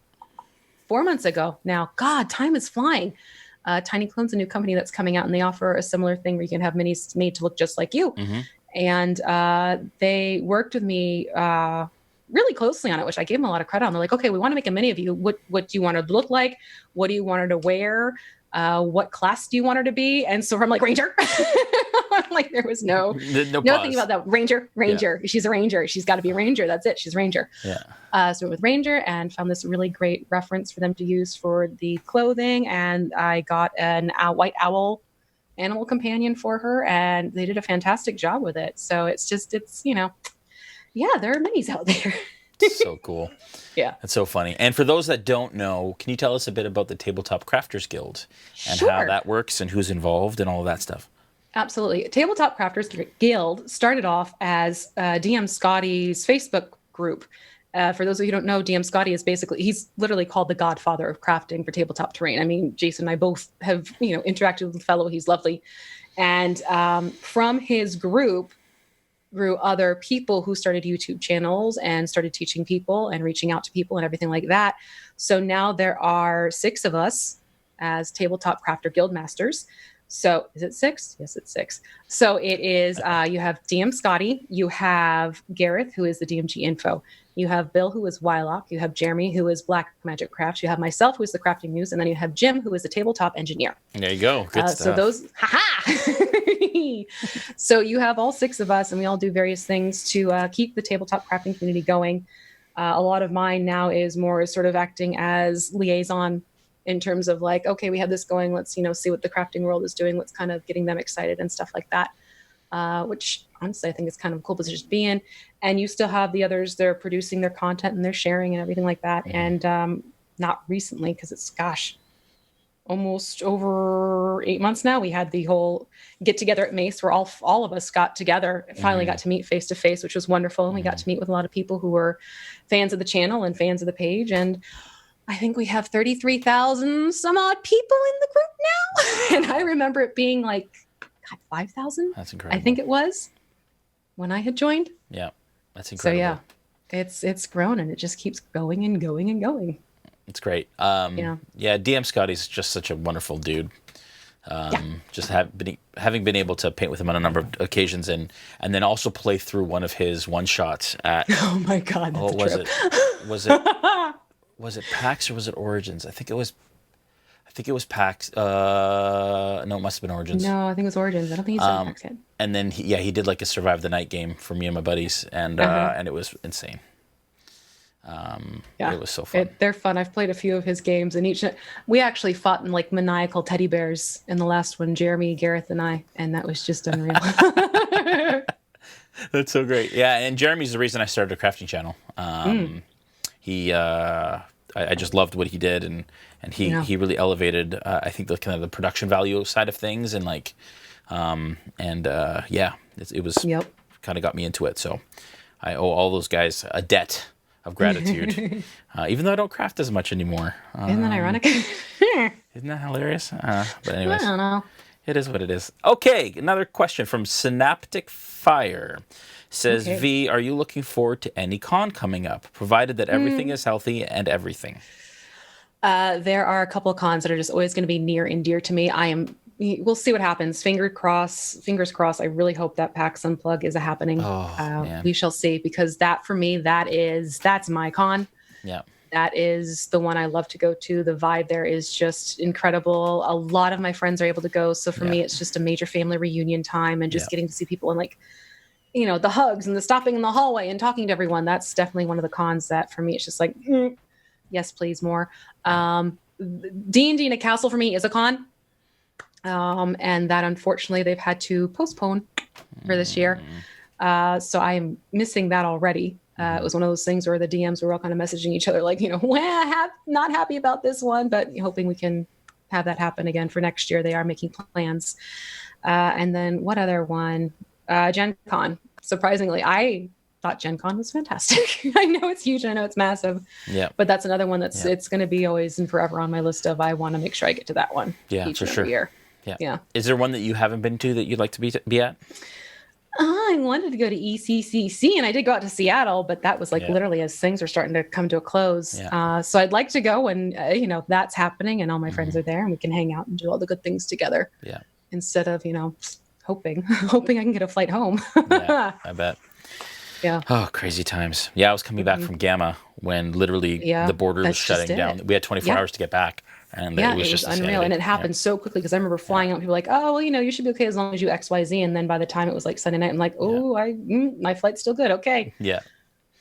[SPEAKER 2] 4 months ago now. God, time is flying. Tiny Clone's a new company that's coming out, and they offer a similar thing where you can have minis made to look just like you. And they worked with me really closely on it, which I gave them a lot of credit on. They're like, okay, we want to make a mini of you. What do you want her to look like? What do you want her to wear? What class do you want her to be? And so I'm like, Ranger. I'm like, there was no nothing about that. Ranger. Yeah. She's a Ranger. She's got to be a Ranger. That's it. She's Ranger. Yeah. So with Ranger, and found this really great reference for them to use for the clothing. And I got a white owl animal companion for her, and they did a fantastic job with it. So it's there are minis out there.
[SPEAKER 1] So cool.
[SPEAKER 2] Yeah.
[SPEAKER 1] That's so funny. And for those that don't know, can you tell us a bit about the Tabletop Crafters Guild and how that works and who's involved and all of that stuff?
[SPEAKER 2] Absolutely. Tabletop Crafters Guild started off as DM Scotty's Facebook group. For those of you who don't know, DM Scotty is he's literally called the godfather of crafting for tabletop terrain. I mean, Jason and I both have, interacted with the fellow. He's lovely. And from his group grew other people who started YouTube channels and started teaching people and reaching out to people and everything like that. So now there are 6 of us as Tabletop Crafter Guild Masters. So is it 6? Yes, it's 6. So it is, you have DM Scotty, you have Gareth, who is the DMG info. You have Bill, who is Wylock. You have Jeremy, who is Black Magic Crafts. You have myself, who is the Crafting Muse. And then you have Jim, who is the tabletop engineer.
[SPEAKER 1] There you go. Good stuff.
[SPEAKER 2] So those, So you have all 6 of us, and we all do various things to keep the tabletop crafting community going. A lot of mine now is more sort of acting as liaison in terms of like, okay, we have this going. Let's, see what the crafting world is doing. What's kind of getting them excited and stuff like that. which honestly I think is kind of a cool position to be in. And you still have the others, they're producing their content and they're sharing and everything like that. And not recently, because it's, gosh, almost over 8 months now, we had the whole get together at Mace where all of us got together and finally got to meet face to face, which was wonderful. And we got to meet with a lot of people who were fans of the channel and fans of the page. And I think we have 33,000 some odd people in the group now. And I remember it being like, God, 5,000.
[SPEAKER 1] That's incredible.
[SPEAKER 2] I think it was when I had joined.
[SPEAKER 1] Yeah, that's incredible.
[SPEAKER 2] So yeah, it's grown and it just keeps going and going and going.
[SPEAKER 1] It's great. Yeah, DM Scotty's just such a wonderful dude. Just having been able to paint with him on a number of occasions, and then also play through one of his one shots at.
[SPEAKER 2] Oh my God! That's
[SPEAKER 1] what was
[SPEAKER 2] trip.
[SPEAKER 1] it? Was it PAX or was it Origins? I think it was PAX. No, it must have been Origins.
[SPEAKER 2] No, I think it was Origins. I don't think he's done PAX yet.
[SPEAKER 1] And then he did like a Survive the Night game for me and my buddies, and it was insane. It was so fun.
[SPEAKER 2] They're fun. I've played a few of his games, and we actually fought in like maniacal teddy bears in the last one, Jeremy, Gareth, and I, and that was just unreal.
[SPEAKER 1] That's so great. Yeah, and Jeremy's the reason I started a crafting channel. I just loved what he did, and he really elevated I think the kind of the production value side of things, and like it was kind of got me into it. So I owe all those guys a debt of gratitude, even though I don't craft as much anymore.
[SPEAKER 2] Isn't that ironic?
[SPEAKER 1] Isn't that hilarious? But anyways,
[SPEAKER 2] I don't know.
[SPEAKER 1] It is what it is. Okay, another question from Synaptic Fire. Says, V, are you looking forward to any con coming up, provided that everything is healthy and everything?
[SPEAKER 2] There are a couple of cons that are just always going to be near and dear to me. We'll see what happens. Fingers crossed. I really hope that PAX Unplug is happening. We shall see, because that for me, that's my con.
[SPEAKER 1] Yeah.
[SPEAKER 2] That is the one I love to go to. The vibe there is just incredible. A lot of my friends are able to go. So for me, it's just a major family reunion time, and just getting to see people and like, the hugs and the stopping in the hallway and talking to everyone. That's definitely one of the cons that for me, it's just like, yes, please, more. D&D in a castle for me is a con. And that unfortunately they've had to postpone for this year. So I'm missing that already. It was one of those things where the DMs were all kind of messaging each other like, not happy about this one, but hoping we can have that happen again for next year. They are making plans. And then what other one? Gen Con. Surprisingly, I thought Gen Con was fantastic. I know it's huge and I know it's massive. Yeah. But that's another one it's going to be always and forever on my list of I want to make sure I get to that one.
[SPEAKER 1] Yeah,
[SPEAKER 2] each
[SPEAKER 1] for
[SPEAKER 2] and
[SPEAKER 1] sure.
[SPEAKER 2] every year.
[SPEAKER 1] Yeah. Is there one that you haven't been to that you'd like to be at?
[SPEAKER 2] I wanted to go to ECCC, and I did go out to Seattle, but that was like literally as things are starting to come to a close. So I'd like to go, and that's happening, and all my friends are there, and we can hang out and do all the good things together. Yeah. Instead of hoping I can get a flight home.
[SPEAKER 1] Yeah, I bet.
[SPEAKER 2] Yeah.
[SPEAKER 1] Oh, crazy times. Yeah, I was coming back from Gamma when literally the border was shutting down. We had 24 hours to get back. And it was just
[SPEAKER 2] unreal. And it happened so quickly, because I remember flying out and people were like, oh, well, you should be okay as long as you XYZ. And then by the time it was like Sunday night, I'm like, my flight's still good. Okay.
[SPEAKER 1] Yeah.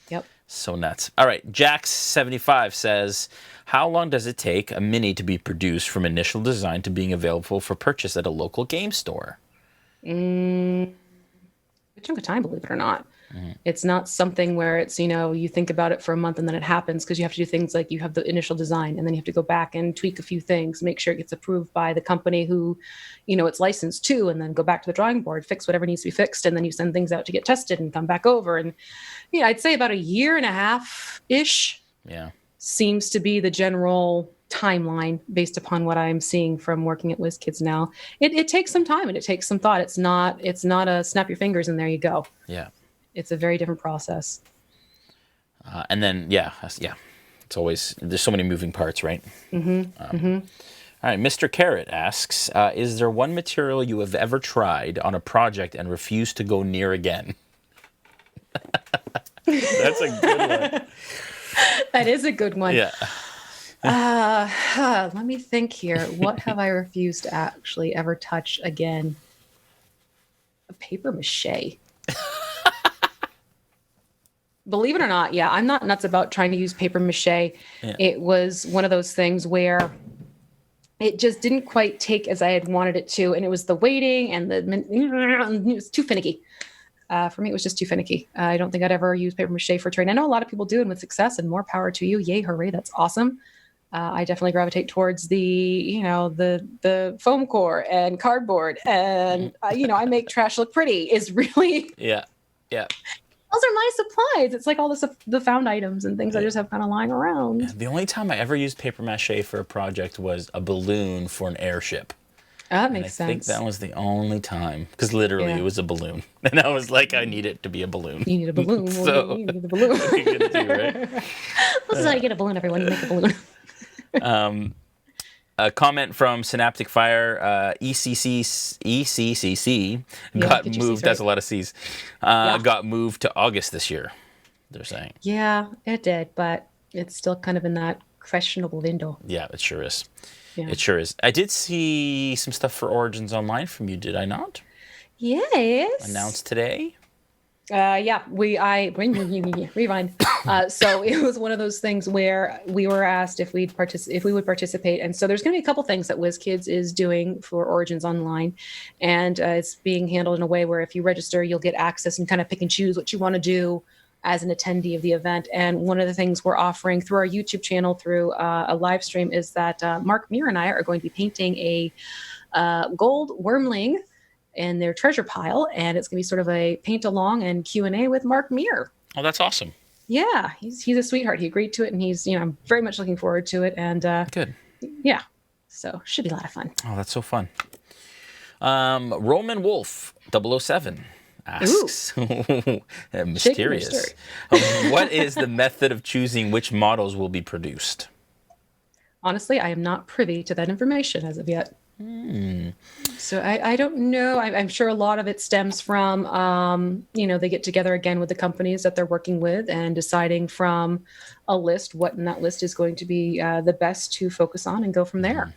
[SPEAKER 2] Yep.
[SPEAKER 1] So nuts. All right. Jax75 says, how long does it take a mini to be produced from initial design to being available for purchase at a local game store?
[SPEAKER 2] A chunk of time, believe it or not. It's not something where it's, you think about it for a month and then it happens, because you have to do things like you have the initial design and then you have to go back and tweak a few things, make sure it gets approved by the company who, it's licensed to, and then go back to the drawing board, fix whatever needs to be fixed. And then you send things out to get tested and come back over. And I'd say about a year and a half-ish seems to be the general timeline based upon what I'm seeing from working at WhizKids now. It takes some time and it takes some thought. It's not a snap your fingers and there you go. Yeah. It's a very different process.
[SPEAKER 1] And then, it's always, there's so many moving parts, right? All right, Mr. Carrot asks, is there one material you have ever tried on a project and refused to go near again? That's a good one.
[SPEAKER 2] That is a good one.
[SPEAKER 1] Yeah.
[SPEAKER 2] Let me think here. What have I refused to actually ever touch again? A paper mache. Believe it or not, I'm not nuts about trying to use paper mache. Yeah. It was one of those things where it just didn't quite take as I had wanted it to. And it was the waiting and it was too finicky. For me, it was just too finicky. I don't think I'd ever use paper mache for terrain. I know a lot of people do, and with success, and more power to you. Yay, hooray, that's awesome. I definitely gravitate towards the foam core and cardboard, and I make trash look pretty. Is really
[SPEAKER 1] Yeah.
[SPEAKER 2] those are my supplies. It's like all the found items and things I just have kind of lying around.
[SPEAKER 1] The only time I ever used paper mache for a project was a balloon for an airship.
[SPEAKER 2] That makes sense.
[SPEAKER 1] I think that was the only time, because literally it was a balloon, and I was like, I need it to be a balloon.
[SPEAKER 2] You need a balloon.
[SPEAKER 1] So,
[SPEAKER 2] you need a balloon.
[SPEAKER 1] What are you gonna do, right?
[SPEAKER 2] This is how you get a balloon, everyone. You make a balloon.
[SPEAKER 1] A comment from Synaptic Fire, ECCC got moved. That's a lot of C's. Got moved to August this year, they're saying.
[SPEAKER 2] Yeah, it did, but it's still kind of in that questionable window.
[SPEAKER 1] Yeah, it sure is.
[SPEAKER 2] Yeah.
[SPEAKER 1] It sure is. I did see some stuff for Origins Online from you, did I not?
[SPEAKER 2] Yes.
[SPEAKER 1] Announced today?
[SPEAKER 2] Rewind. So it was one of those things where we were asked if we would participate, and so there's going to be a couple things that WhizKids is doing for Origins Online, and it's being handled in a way where if you register, you'll get access and kind of pick and choose what you want to do as an attendee of the event. And one of the things we're offering through our YouTube channel through a live stream is that Mark Muir and I are going to be painting a gold wormling in their treasure pile, and it's going to be sort of a paint along and Q&A with Mark Muir.
[SPEAKER 1] Oh, that's awesome.
[SPEAKER 2] Yeah, he's a sweetheart. He agreed to it, and he's I'm very much looking forward to it. And
[SPEAKER 1] good.
[SPEAKER 2] Yeah, so should be a lot of fun.
[SPEAKER 1] Oh, that's so fun. Roman Wolf 007 asks, mysterious. What is the method of choosing which models will be produced?
[SPEAKER 2] Honestly, I am not privy to that information as of yet. So I don't know. I'm sure a lot of it stems from, they get together again with the companies that they're working with and deciding from a list what in that list is going to be the best to focus on and go from there.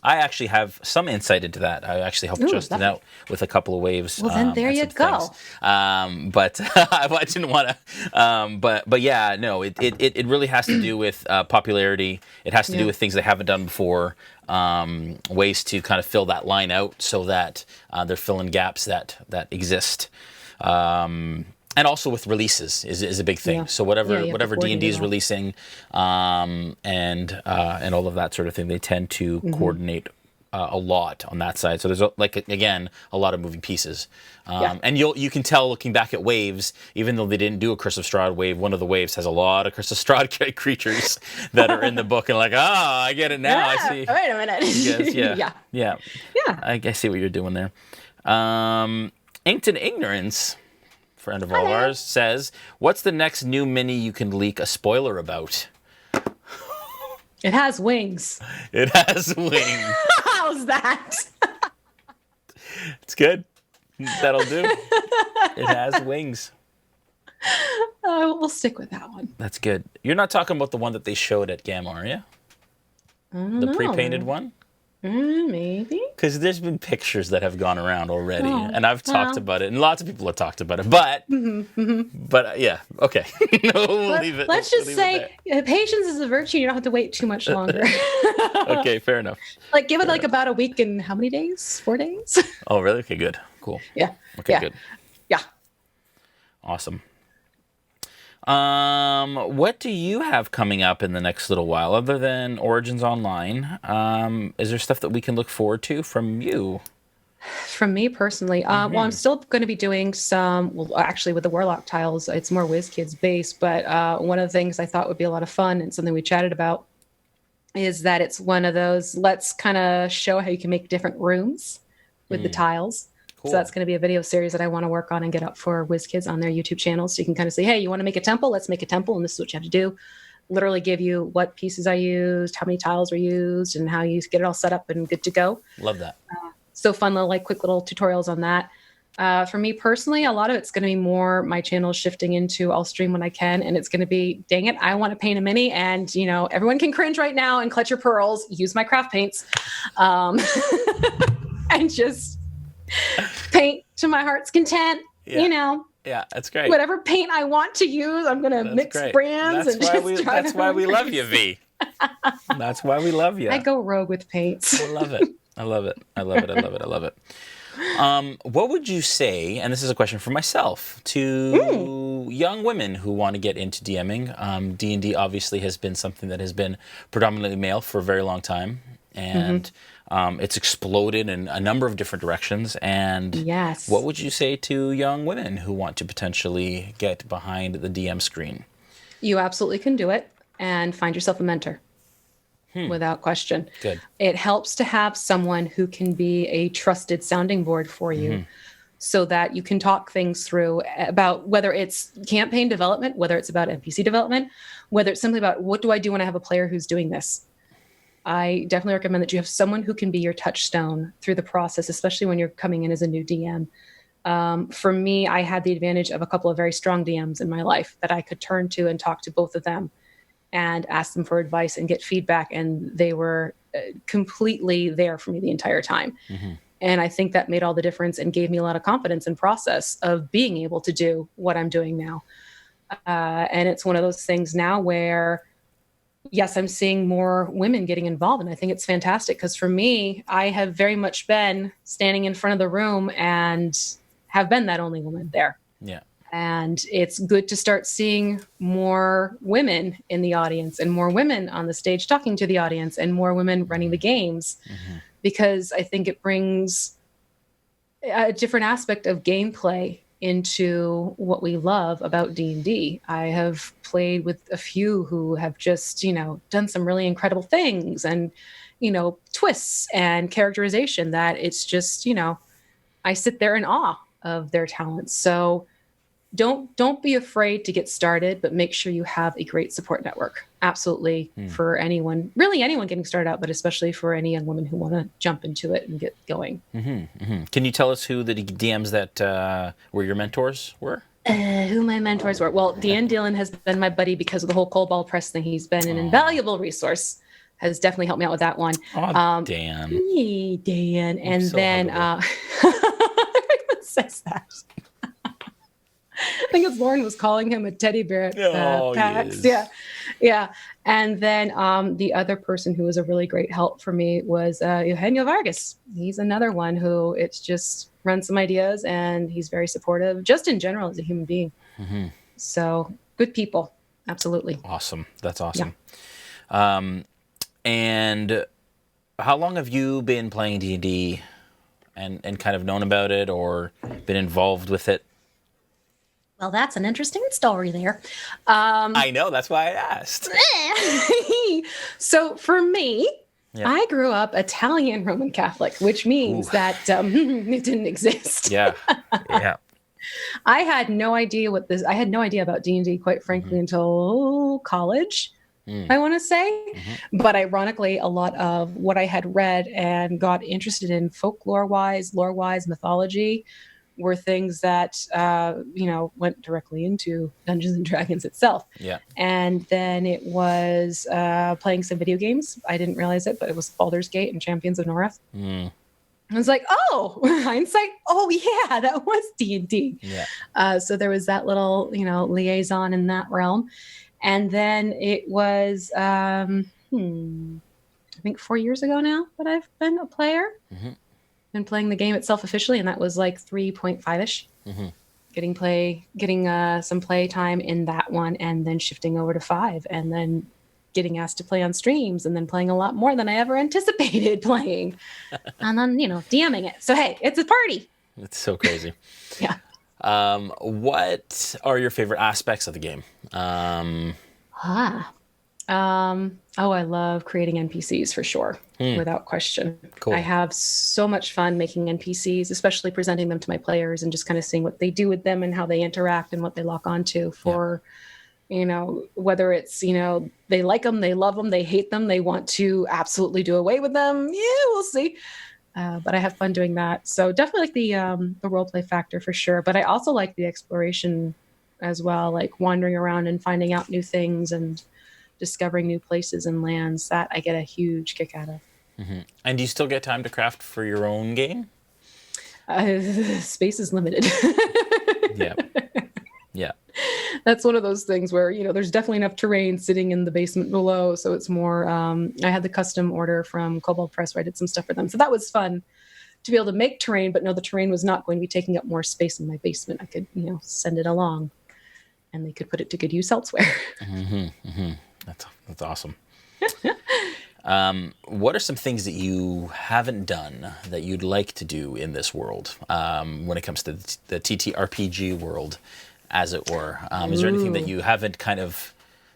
[SPEAKER 1] I actually have some insight into that. I actually helped Justin out with a couple of waves.
[SPEAKER 2] Well, then there you go.
[SPEAKER 1] But I didn't want to. But yeah, no. It really has to do with popularity. It has to do with things they haven't done before. Ways to kind of fill that line out so that they're filling gaps that exist. And also with releases is a big thing. So whatever D&D is releasing, and all of that sort of thing, they tend to coordinate a lot on that side. So there's again a lot of moving pieces, and you can tell looking back at waves, even though they didn't do a Curse of Strahd wave, one of the waves has a lot of Curse of Strahd creatures that are in the book, and I get it now. I see.
[SPEAKER 2] Wait a minute.
[SPEAKER 1] Yeah. I see what you're doing there. Inked in Ignorance, friend of all ours, says, what's the next new mini you can leak a spoiler about?
[SPEAKER 2] It has wings.
[SPEAKER 1] It has wings.
[SPEAKER 2] How's that?
[SPEAKER 1] It's good. That'll do. It has wings.
[SPEAKER 2] We'll stick with that one.
[SPEAKER 1] That's good. You're not talking about the one that they showed at Gamma, are you? The pre-painted one?
[SPEAKER 2] Maybe.
[SPEAKER 1] Because there's been pictures that have gone around already, and I've talked about it, and lots of people have talked about it. But, yeah, okay. We'll leave it.
[SPEAKER 2] Let's just say patience is a virtue. You don't have to wait too much longer.
[SPEAKER 1] Okay, fair enough.
[SPEAKER 2] Give it about a week and how many days? 4 days?
[SPEAKER 1] Oh, really? Okay, good. Cool.
[SPEAKER 2] Yeah.
[SPEAKER 1] Okay, good.
[SPEAKER 2] Yeah.
[SPEAKER 1] Awesome. What do you have coming up in the next little while, other than Origins Online? Is there stuff that we can look forward to from you?
[SPEAKER 2] From me personally, well, I'm still going to be doing some. Well, actually, with the Warlock tiles, it's more WhizKids based. But one of the things I thought would be a lot of fun and something we chatted about is that it's one of those. Let's kind of show how you can make different rooms with the tiles. Cool. So that's going to be a video series that I want to work on and get up for WhizKids on their YouTube channel. So you can kind of say, hey, you want to make a temple? Let's make a temple. And this is what you have to do. Literally give you what pieces I used, how many tiles were used, and how you get it all set up and good to go.
[SPEAKER 1] Love that.
[SPEAKER 2] So fun little quick little tutorials on that. For me personally, a lot of it's going to be more my channel shifting into I'll stream when I can. And it's going to be, dang it, I want to paint a mini. And, everyone can cringe right now and clutch your pearls. Use my craft paints. And just paint to my heart's content,
[SPEAKER 1] Yeah, that's great.
[SPEAKER 2] Whatever paint I want to use, I'm going to mix brands.
[SPEAKER 1] That's why we love you, V. That's why we love you.
[SPEAKER 2] I go rogue with paints.
[SPEAKER 1] I love it. I love it. I love it. I love it. I love it. What would you say, and this is a question for myself, to young women who want to get into DMing? D&D obviously has been something that has been predominantly male for a very long time, and it's exploded in a number of different directions. And
[SPEAKER 2] Yes.
[SPEAKER 1] what would you say to young women who want to potentially get behind the DM screen?
[SPEAKER 2] You absolutely can do it, and find yourself a mentor. Without question.
[SPEAKER 1] Good.
[SPEAKER 2] It helps to have someone who can be a trusted sounding board for you so that you can talk things through about whether it's campaign development, whether it's about NPC development, whether it's simply about what do I do when I have a player who's doing this. I definitely recommend that you have someone who can be your touchstone through the process, especially when you're coming in as a new DM. For me, I had the advantage of a couple of very strong DMs in my life that I could turn to and talk to both of them and ask them for advice and get feedback. And they were completely there for me the entire time. And I think that made all the difference and gave me a lot of confidence and process of being able to do what I'm doing now. And it's one of those things now where, yes, I'm seeing more women getting involved. And I think it's fantastic because for me, I have very much been standing in front of the room and have been that only woman there.
[SPEAKER 1] Yeah.
[SPEAKER 2] And it's good to start seeing more women in the audience and more women on the stage talking to the audience and more women running the games, because I think it brings a different aspect of gameplay into what we love about D&D. I have played with a few who have just, done some really incredible things and, twists and characterization that it's just, I sit there in awe of their talents. So don't be afraid to get started, but make sure you have a great support network. Absolutely. For anyone, really anyone getting started out, but especially for any young women who want to jump into it and get going.
[SPEAKER 1] Can you tell us who the DMs that were your mentors were?
[SPEAKER 2] Who my mentors were? Well, Dan Dillon has been my buddy because of the whole Cold Ball Press thing. He's been an invaluable resource. Has definitely helped me out with that one.
[SPEAKER 1] Dan.
[SPEAKER 2] Hey, Dan. And
[SPEAKER 1] so
[SPEAKER 2] then everyone says that. I think it's Lauren was calling him a teddy bear at PAX. Yeah. And then the other person who was a really great help for me was Eugenio Vargas. He's another one who it's just runs some ideas and he's very supportive just in general as a human being. So good people. Absolutely.
[SPEAKER 1] Awesome. That's awesome. Yeah. And how long have you been playing D&D and kind of known about it or been involved with it?
[SPEAKER 2] Well, that's an interesting story there.
[SPEAKER 1] I know. That's why I asked.
[SPEAKER 2] So for me, I grew up Italian Roman Catholic, which means that it didn't exist.
[SPEAKER 1] Yeah.
[SPEAKER 2] I had no idea I had no idea about D&D, quite frankly, until college, I want to say. But ironically, a lot of what I had read and got interested in folklore-wise, lore-wise, mythology were things that, went directly into Dungeons and Dragons itself.
[SPEAKER 1] Yeah.
[SPEAKER 2] And then it was playing some video games. I didn't realize it, but it was Baldur's Gate and Champions of North. I was like, oh, hindsight. Oh, yeah, that was D&D.
[SPEAKER 1] Yeah.
[SPEAKER 2] So there was that little, liaison in that realm. And then it was, I think 4 years ago now that I've been a player. Been playing the game itself officially, and that was like 3.5-ish. Getting some play time in that one, and then shifting over to 5, and then getting asked to play on streams, and then playing a lot more than I ever anticipated playing, and then DMing it. So hey, it's a party.
[SPEAKER 1] It's so crazy.
[SPEAKER 2] Yeah.
[SPEAKER 1] What are your favorite aspects of the game?
[SPEAKER 2] I love creating NPCs for sure, without question.
[SPEAKER 1] Cool.
[SPEAKER 2] I have so much fun making NPCs, especially presenting them to my players and just kind of seeing what they do with them and how they interact and what they lock onto for, whether it's, they like them, they love them, they hate them, they want to absolutely do away with them. Yeah, we'll see. But I have fun doing that. So definitely like the role play factor for sure. But I also like the exploration as well, like wandering around and finding out new things and discovering new places and lands. That I get a huge kick out of.
[SPEAKER 1] And do you still get time to craft for your own game?
[SPEAKER 2] Space is limited.
[SPEAKER 1] Yeah.
[SPEAKER 2] That's one of those things where, there's definitely enough terrain sitting in the basement below. So it's more, I had the custom order from Cobalt Press where I did some stuff for them. So that was fun to be able to make terrain, but no, the terrain was not going to be taking up more space in my basement. I could, send it along and they could put it to good use elsewhere.
[SPEAKER 1] That's awesome. What are some things that you haven't done that you'd like to do in this world when it comes to the TTRPG world, as it were? Is there anything that you haven't that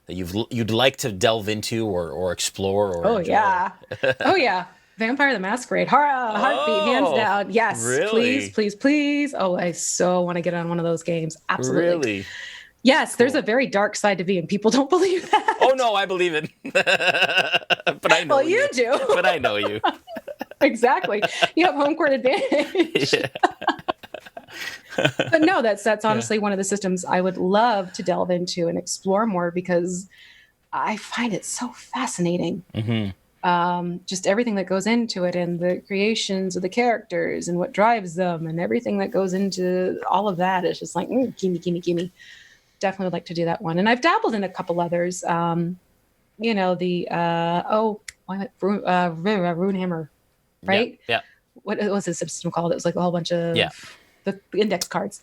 [SPEAKER 1] you'd like to delve into or explore or enjoy?
[SPEAKER 2] Yeah. Vampire the Masquerade. Heartbeat, hands down. Yes.
[SPEAKER 1] Really?
[SPEAKER 2] Please. Oh, I so want to get on one of those games. Absolutely.
[SPEAKER 1] Really?
[SPEAKER 2] Yes,
[SPEAKER 1] cool.
[SPEAKER 2] There's a very dark side to V, and people don't believe that.
[SPEAKER 1] Oh, no, I believe it. But I know
[SPEAKER 2] well, you do.
[SPEAKER 1] But I know you.
[SPEAKER 2] Exactly. You have home court advantage.
[SPEAKER 1] Yeah.
[SPEAKER 2] But no, that's honestly one of the systems I would love to delve into and explore more because I find it so fascinating. Just everything that goes into it and the creations of the characters and what drives them and everything that goes into all of that is just like, gimme. Definitely would like to do that one. And I've dabbled in a couple others. Runehammer, right?
[SPEAKER 1] Yeah.
[SPEAKER 2] What was the system called? It was like a whole bunch of the index cards.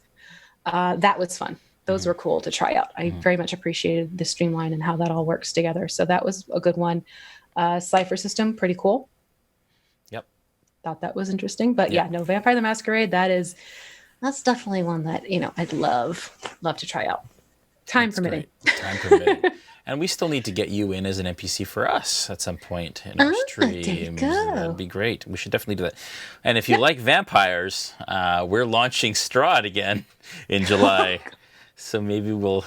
[SPEAKER 2] That was fun. Those were cool to try out. I very much appreciated the streamline and how that all works together. So that was a good one. Cipher system, pretty cool.
[SPEAKER 1] Yep.
[SPEAKER 2] Thought that was interesting. But Vampire the Masquerade, that's definitely one that, I'd love to try out. Time permitting. And we still need to get you in as an NPC for us at some point in our stream. That'd be great. We should definitely do that. And if you like vampires, we're launching Strahd again in July. So maybe we'll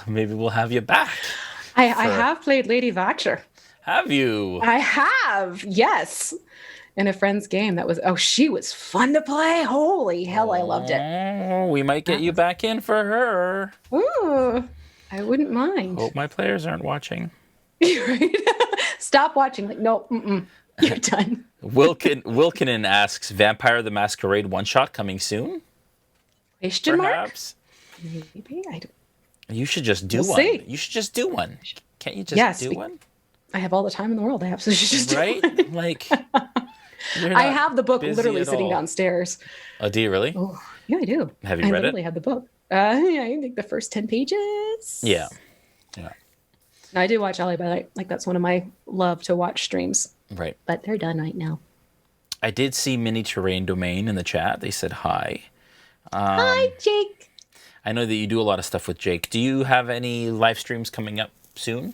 [SPEAKER 2] have you back. I have played Lady Vaxer.
[SPEAKER 1] Have you?
[SPEAKER 2] I have, yes. In a friend's game. She was fun to play. Holy hell, I loved it.
[SPEAKER 1] We might get you back in for her.
[SPEAKER 2] Ooh. I wouldn't mind.
[SPEAKER 1] Hope my players aren't watching.
[SPEAKER 2] Right? Stop watching. No, you're done.
[SPEAKER 1] Wilkinen asks, Vampire the Masquerade one-shot coming soon?
[SPEAKER 2] Question
[SPEAKER 1] Perhaps.
[SPEAKER 2] Mark? Maybe. I don't.
[SPEAKER 1] You should just do one.
[SPEAKER 2] See.
[SPEAKER 1] You should just do one. Can't you just do one?
[SPEAKER 2] I have all the time in the world. I absolutely should just do one.
[SPEAKER 1] Like,
[SPEAKER 2] I have the book literally sitting downstairs.
[SPEAKER 1] Oh, do you really?
[SPEAKER 2] Oh, yeah, I do.
[SPEAKER 1] Have you read it?
[SPEAKER 2] I literally have the book. I think the first 10 pages.
[SPEAKER 1] Yeah.
[SPEAKER 2] I do watch Ali by Night. Like, that's one of my love to watch streams.
[SPEAKER 1] Right.
[SPEAKER 2] But they're done right now.
[SPEAKER 1] I did see Mini Terrain Domain in the chat. They said hi.
[SPEAKER 2] Hi, Jake.
[SPEAKER 1] I know that you do a lot of stuff with Jake. Do you have any live streams coming up soon?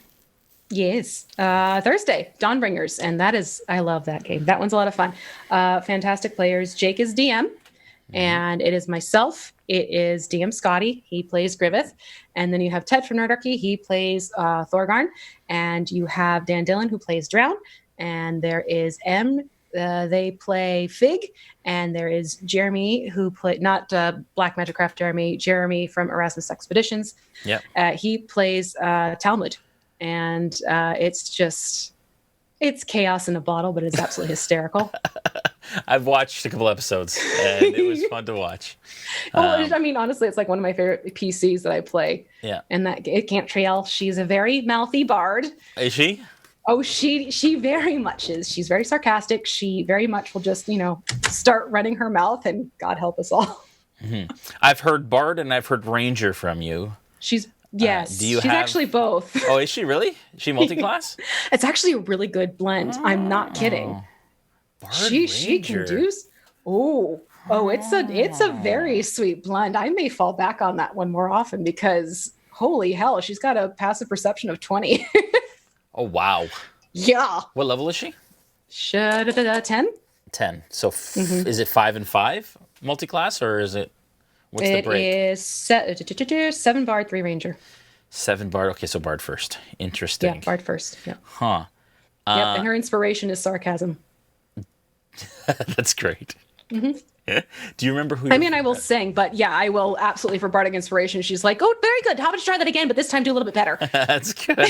[SPEAKER 2] Yes. Thursday, Dawnbringers. And I love that game. That one's a lot of fun. Fantastic players. Jake is DM. And it is myself. It is DM Scotty. He plays Griffith. And then you have Ted from Nerdarchy. He plays Thorgarn. And you have Dan Dillon, who plays Drown. And there is M. They play Fig. And there is Jeremy, who not Black Magicraft Jeremy from Erasmus Expeditions.
[SPEAKER 1] Yeah.
[SPEAKER 2] He plays Talmud. And it's chaos in a bottle, but it's absolutely hysterical.
[SPEAKER 1] I've watched a couple episodes, and it was fun to watch.
[SPEAKER 2] Honestly, it's like one of my favorite PCs that I play.
[SPEAKER 1] Yeah.
[SPEAKER 2] And that it can't trail. She's a very mouthy bard.
[SPEAKER 1] Is she?
[SPEAKER 2] Oh, she very much is. She's very sarcastic. She very much will just, start running her mouth, and God help us all.
[SPEAKER 1] Mm-hmm. I've heard bard and I've heard ranger from you.
[SPEAKER 2] Yes, she's actually both.
[SPEAKER 1] Oh, is she really? Is she multi-class?
[SPEAKER 2] It's actually a really good blend. I'm not kidding. She can do. It's a very sweet blend. I may fall back on that one more often because holy hell, she's got a passive perception of 20.
[SPEAKER 1] Oh wow.
[SPEAKER 2] Yeah.
[SPEAKER 1] What level is she?
[SPEAKER 2] 10.
[SPEAKER 1] 10. So is it 5 and 5 multi-class, or is it? What's the break?
[SPEAKER 2] It is 7 bard, 3 ranger.
[SPEAKER 1] 7 bard. Okay, so bard first. Interesting.
[SPEAKER 2] Yeah, bard first. Yeah.
[SPEAKER 1] Huh.
[SPEAKER 2] Yep, and her inspiration is sarcasm.
[SPEAKER 1] That's great. Mm-hmm. Do you remember who?
[SPEAKER 2] I will sing, but yeah, I will absolutely for bardic inspiration. She's like, "Oh, very good. How about you try that again? But this time do a little bit better."
[SPEAKER 1] That's good.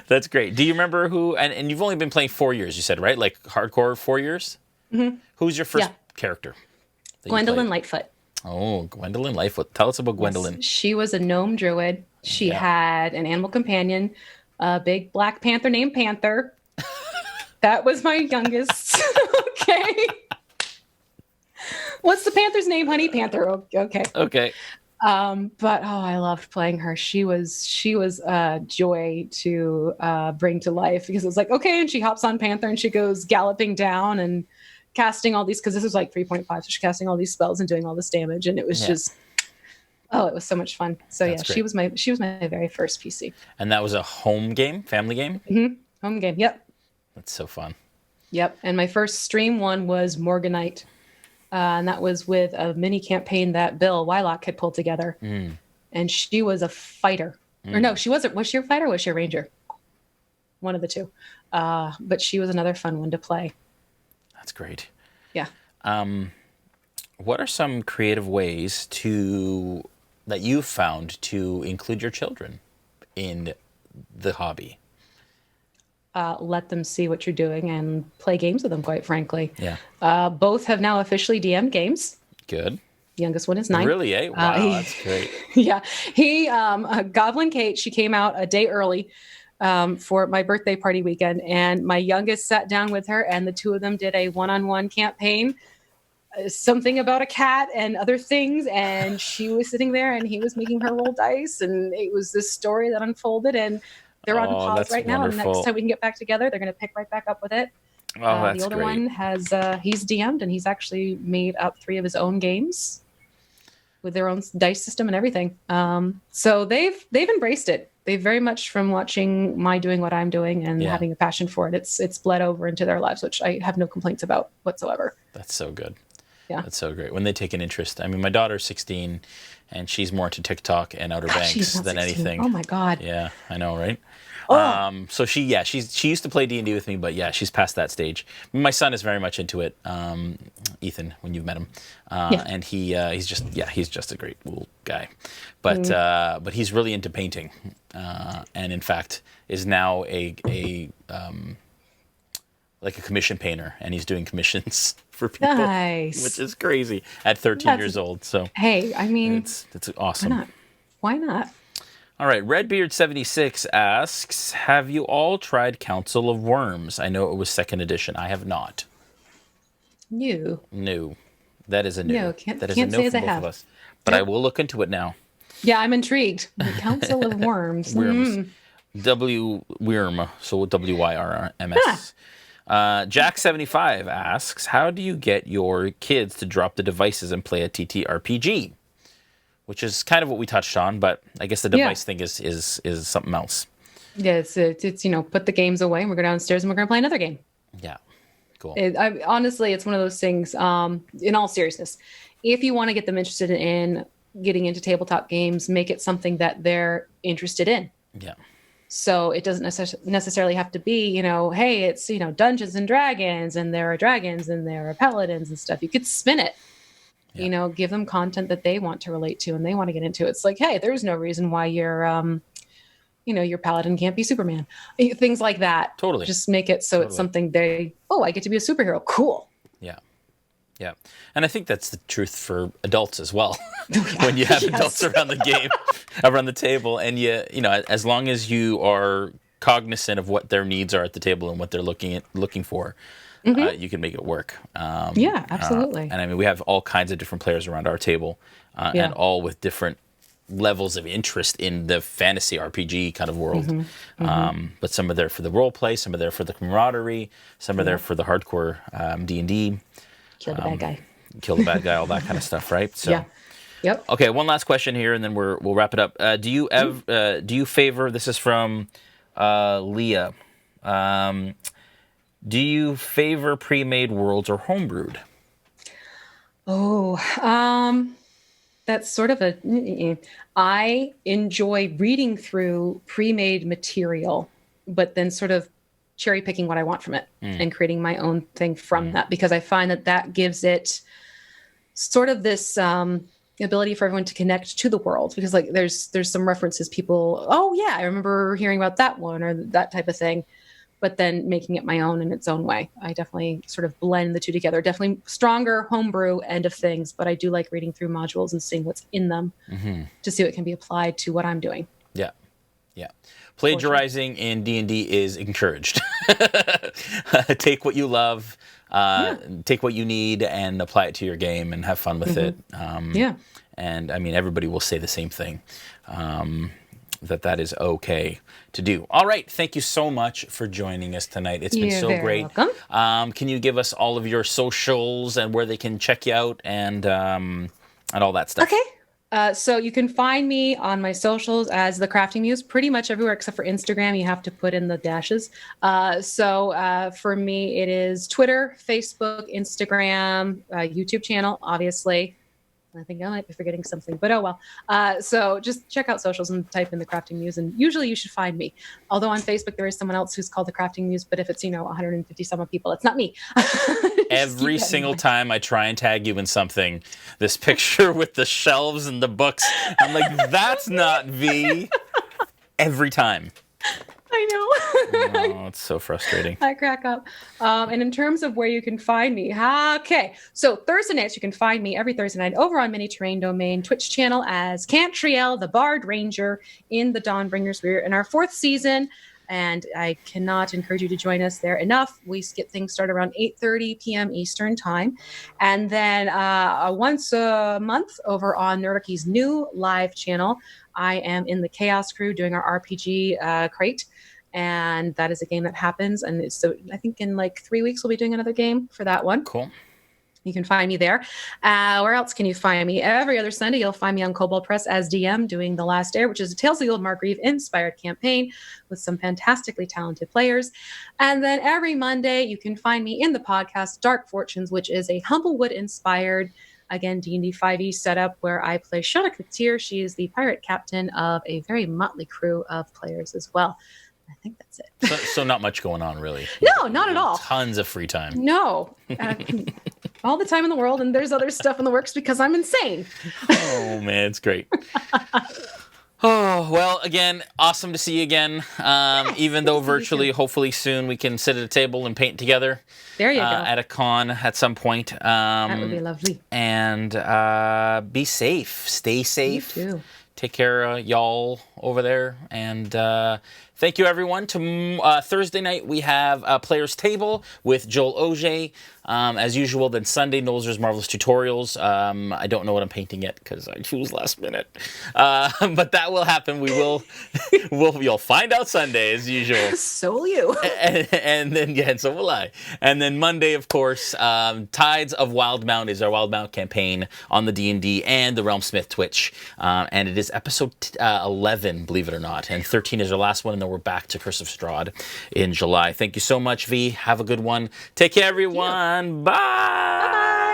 [SPEAKER 1] That's great. Do you remember who? And you've only been playing 4 years, you said, right? Like hardcore 4 years. Mm-hmm. Who's your first character?
[SPEAKER 2] Gwendolyn Lightfoot.
[SPEAKER 1] Oh, Gwendolyn Lightfoot. Tell us about Gwendolyn.
[SPEAKER 2] Yes, she was a gnome druid. She
[SPEAKER 1] Yeah.
[SPEAKER 2] had an animal companion, a big black panther named Panther. That was my youngest. Okay. What's the panther's name, honey? Panther. Okay.
[SPEAKER 1] Okay.
[SPEAKER 2] But I loved playing her. She was a joy to bring to life, because it was like, okay, and she hops on Panther and she goes galloping down and casting all these, because this is like 3.5, so she's casting all these spells and doing all this damage, and it was just it was so much fun. So
[SPEAKER 1] That's great.
[SPEAKER 2] she was my very first PC.
[SPEAKER 1] And that was a home game, family game?
[SPEAKER 2] Mm-hmm. Home game. Yep.
[SPEAKER 1] That's so fun.
[SPEAKER 2] Yep. And my first stream one was Morganite. And that was with a mini campaign that Bill Wylock had pulled together. And she was a fighter. Or no, she wasn't. Was she a fighter or was she a ranger? One of the two. But she was another fun one to play.
[SPEAKER 1] That's great.
[SPEAKER 2] Yeah.
[SPEAKER 1] What are some creative ways that you've found to include your children in the hobby?
[SPEAKER 2] Let them see what you're doing and play games with them, quite frankly.
[SPEAKER 1] Yeah.
[SPEAKER 2] Both have now officially DM'd games.
[SPEAKER 1] Good.
[SPEAKER 2] The youngest one is 9.
[SPEAKER 1] Really, eh? Wow, that's great.
[SPEAKER 2] Yeah. Goblin Kate, she came out a day early for my birthday party weekend, and my youngest sat down with her, and the two of them did a one-on-one campaign, something about a cat and other things, and she was sitting there and he was making her roll dice, and it was this story that unfolded, and they're on pause right now, and next time we can get back together, they're going to pick right back up with it.
[SPEAKER 1] Oh, that's
[SPEAKER 2] the older
[SPEAKER 1] great.
[SPEAKER 2] one has he's DM'd, and he's actually made up 3 of his own games with their own dice system and everything. So they've embraced it. They very much, from watching my doing what I'm doing and having a passion for it, it's bled over into their lives, which I have no complaints about whatsoever.
[SPEAKER 1] That's so good.
[SPEAKER 2] Yeah.
[SPEAKER 1] That's so great. When they take an interest. I mean, my daughter's 16, and she's more into TikTok and Outer Banks than
[SPEAKER 2] 16.
[SPEAKER 1] anything.
[SPEAKER 2] Oh my God.
[SPEAKER 1] Yeah, I know, right?
[SPEAKER 2] Oh.
[SPEAKER 1] So she used to play D&D with me, but yeah, she's past that stage. My son is very much into it. Ethan, when you've met him, and he's just a great little guy, but he's really into painting, and in fact is now like a commission painter, and he's doing commissions for people,
[SPEAKER 2] Nice.
[SPEAKER 1] which is crazy at 13 years old. So
[SPEAKER 2] hey, I mean,
[SPEAKER 1] it's awesome.
[SPEAKER 2] Why not?
[SPEAKER 1] All right, Redbeard76 asks, have you all tried Council of Worms? I know it was 2nd edition. I have not.
[SPEAKER 2] New.
[SPEAKER 1] No. That is a new.
[SPEAKER 2] No, can't
[SPEAKER 1] that is
[SPEAKER 2] say
[SPEAKER 1] a no
[SPEAKER 2] as
[SPEAKER 1] for
[SPEAKER 2] I
[SPEAKER 1] both
[SPEAKER 2] have.
[SPEAKER 1] of us. But I will look into it now.
[SPEAKER 2] Yeah, I'm intrigued. The Council of Worms.
[SPEAKER 1] Worms. Wyrm, so WYRMS. Jack75 asks, how do you get your kids to drop the devices and play a TTRPG? Which is kind of what we touched on, but I guess the device thing is something else.
[SPEAKER 2] Yeah, it's put the games away, and we're going downstairs and we're going to play another game.
[SPEAKER 1] Yeah, cool.
[SPEAKER 2] Honestly, it's one of those things, in all seriousness, if you want to get them interested in getting into tabletop games, make it something that they're interested in.
[SPEAKER 1] Yeah.
[SPEAKER 2] So it doesn't necessarily have to be, hey, it's, Dungeons and Dragons, and there are dragons and there are paladins and stuff. You could spin it.
[SPEAKER 1] Yeah.
[SPEAKER 2] Give them content that they want to relate to and they want to get into. It's like, hey, there's no reason why your paladin can't be Superman. Things like that.
[SPEAKER 1] Totally.
[SPEAKER 2] Just make it so it's something I get to be a superhero. Cool.
[SPEAKER 1] Yeah. Yeah. And I think that's the truth for adults as well. When you have adults around the game, around the table, and as long as you are cognizant of what their needs are at the table and what they're looking for, you can make it work.
[SPEAKER 2] Yeah, absolutely.
[SPEAKER 1] And I mean, we have all kinds of different players around our table, and all with different levels of interest in the fantasy RPG kind of world. But some are there for the role play, some are there for the camaraderie, some are there for the hardcore D&D.
[SPEAKER 2] Kill the bad guy.
[SPEAKER 1] Kill the bad guy, all that kind of stuff, right? So,
[SPEAKER 2] yeah. Yep.
[SPEAKER 1] Okay, one last question here, and then we'll wrap it up. Do you favor? This is from Leah. Do you favor pre-made worlds or homebrewed?
[SPEAKER 2] That's sort of I enjoy reading through pre-made material, but then sort of cherry picking what I want from it and creating my own thing from that, because I find that gives it sort of this ability for everyone to connect to the world, because like there's some references people, oh yeah, I remember hearing about that one or that type of thing. but then making it my own in its own way. I definitely sort of blend the two together. Definitely stronger homebrew end of things, but I do like reading through modules and seeing what's in them to see what can be applied to what I'm doing.
[SPEAKER 1] Yeah. Yeah. Plagiarizing in D&D is encouraged. Take what you love, take what you need, and apply it to your game and have fun with it. And I mean, everybody will say the same thing, that is okay to do. All right. Thank you so much for joining us tonight. It's been so great.
[SPEAKER 2] Welcome.
[SPEAKER 1] Can you give us all of your socials and where they can check you out and all that stuff?
[SPEAKER 2] Okay. So you can find me on my socials as The Crafting Muse pretty much everywhere except for Instagram. You have to put in the dashes. So for me, it is Twitter, Facebook, Instagram, YouTube channel, obviously. I think I might be forgetting something, but oh well. So just check out socials and type in The Crafting Muse, and usually you should find me. Although on Facebook there is someone else who's called The Crafting Muse, but if it's 150 some odd people, it's not me.
[SPEAKER 1] Every single time I try and tag you in something, this picture with the shelves and the books, I'm like, that's not V. Every time.
[SPEAKER 2] I know.
[SPEAKER 1] Oh, it's so frustrating.
[SPEAKER 2] I crack up. And in terms of where you can find me, okay. So Thursday nights, you can find me every Thursday night over on Mini Terrain Domain Twitch channel as Cantriel, the Bard Ranger in the Dawnbringers. We're in our 4th season, and I cannot encourage you to join us there enough. We get things started around 8:30 p.m. Eastern time. And then once a month over on Nerdiki's new live channel, I am in the Chaos Crew doing our RPG crate. And that is a game that happens. And so I think in like 3 weeks, we'll be doing another game for that one.
[SPEAKER 1] Cool.
[SPEAKER 2] You can find me there. Where else can you find me? Every other Sunday, you'll find me on Kobold Press as DM doing The Last Heir, which is a Tales of the Old Margrave inspired campaign with some fantastically talented players. And then every Monday, you can find me in the podcast Dark Fortunes, which is a Humblewood inspired, again, D&D 5e setup where I play Shona Katir. She is the pirate captain of a very motley crew of players as well. I think that's it.
[SPEAKER 1] So not much going on, really.
[SPEAKER 2] No, not at all.
[SPEAKER 1] Tons of free time.
[SPEAKER 2] No. All the time in the world, and there's other stuff in the works because I'm insane.
[SPEAKER 1] Oh, man, it's great. Oh, well, again, awesome to see you again. Even though virtually, hopefully soon, we can sit at a table and paint together.
[SPEAKER 2] There you go.
[SPEAKER 1] At a con at some point.
[SPEAKER 2] That would be lovely.
[SPEAKER 1] And be safe. Stay safe.
[SPEAKER 2] You too.
[SPEAKER 1] Take care of y'all over there. And thank you, everyone. Thursday night, we have a Player's Table with Joel Auger. As usual, then Sunday, Nolzer's Marvelous Tutorials. I don't know what I'm painting yet because I choose last minute. But that will happen. You'll find out Sunday, as usual.
[SPEAKER 2] So will you.
[SPEAKER 1] And then, and so will I. And then Monday, of course, Tides of Wildemount is our Wildemount campaign on the D&D and the RealmSmith Twitch. And it is episode 11, believe it or not. And 13 is our last one, and then we're back to Curse of Strahd in July. Thank you so much, V. Have a good one. Take care, everyone. Bye. Bye-bye.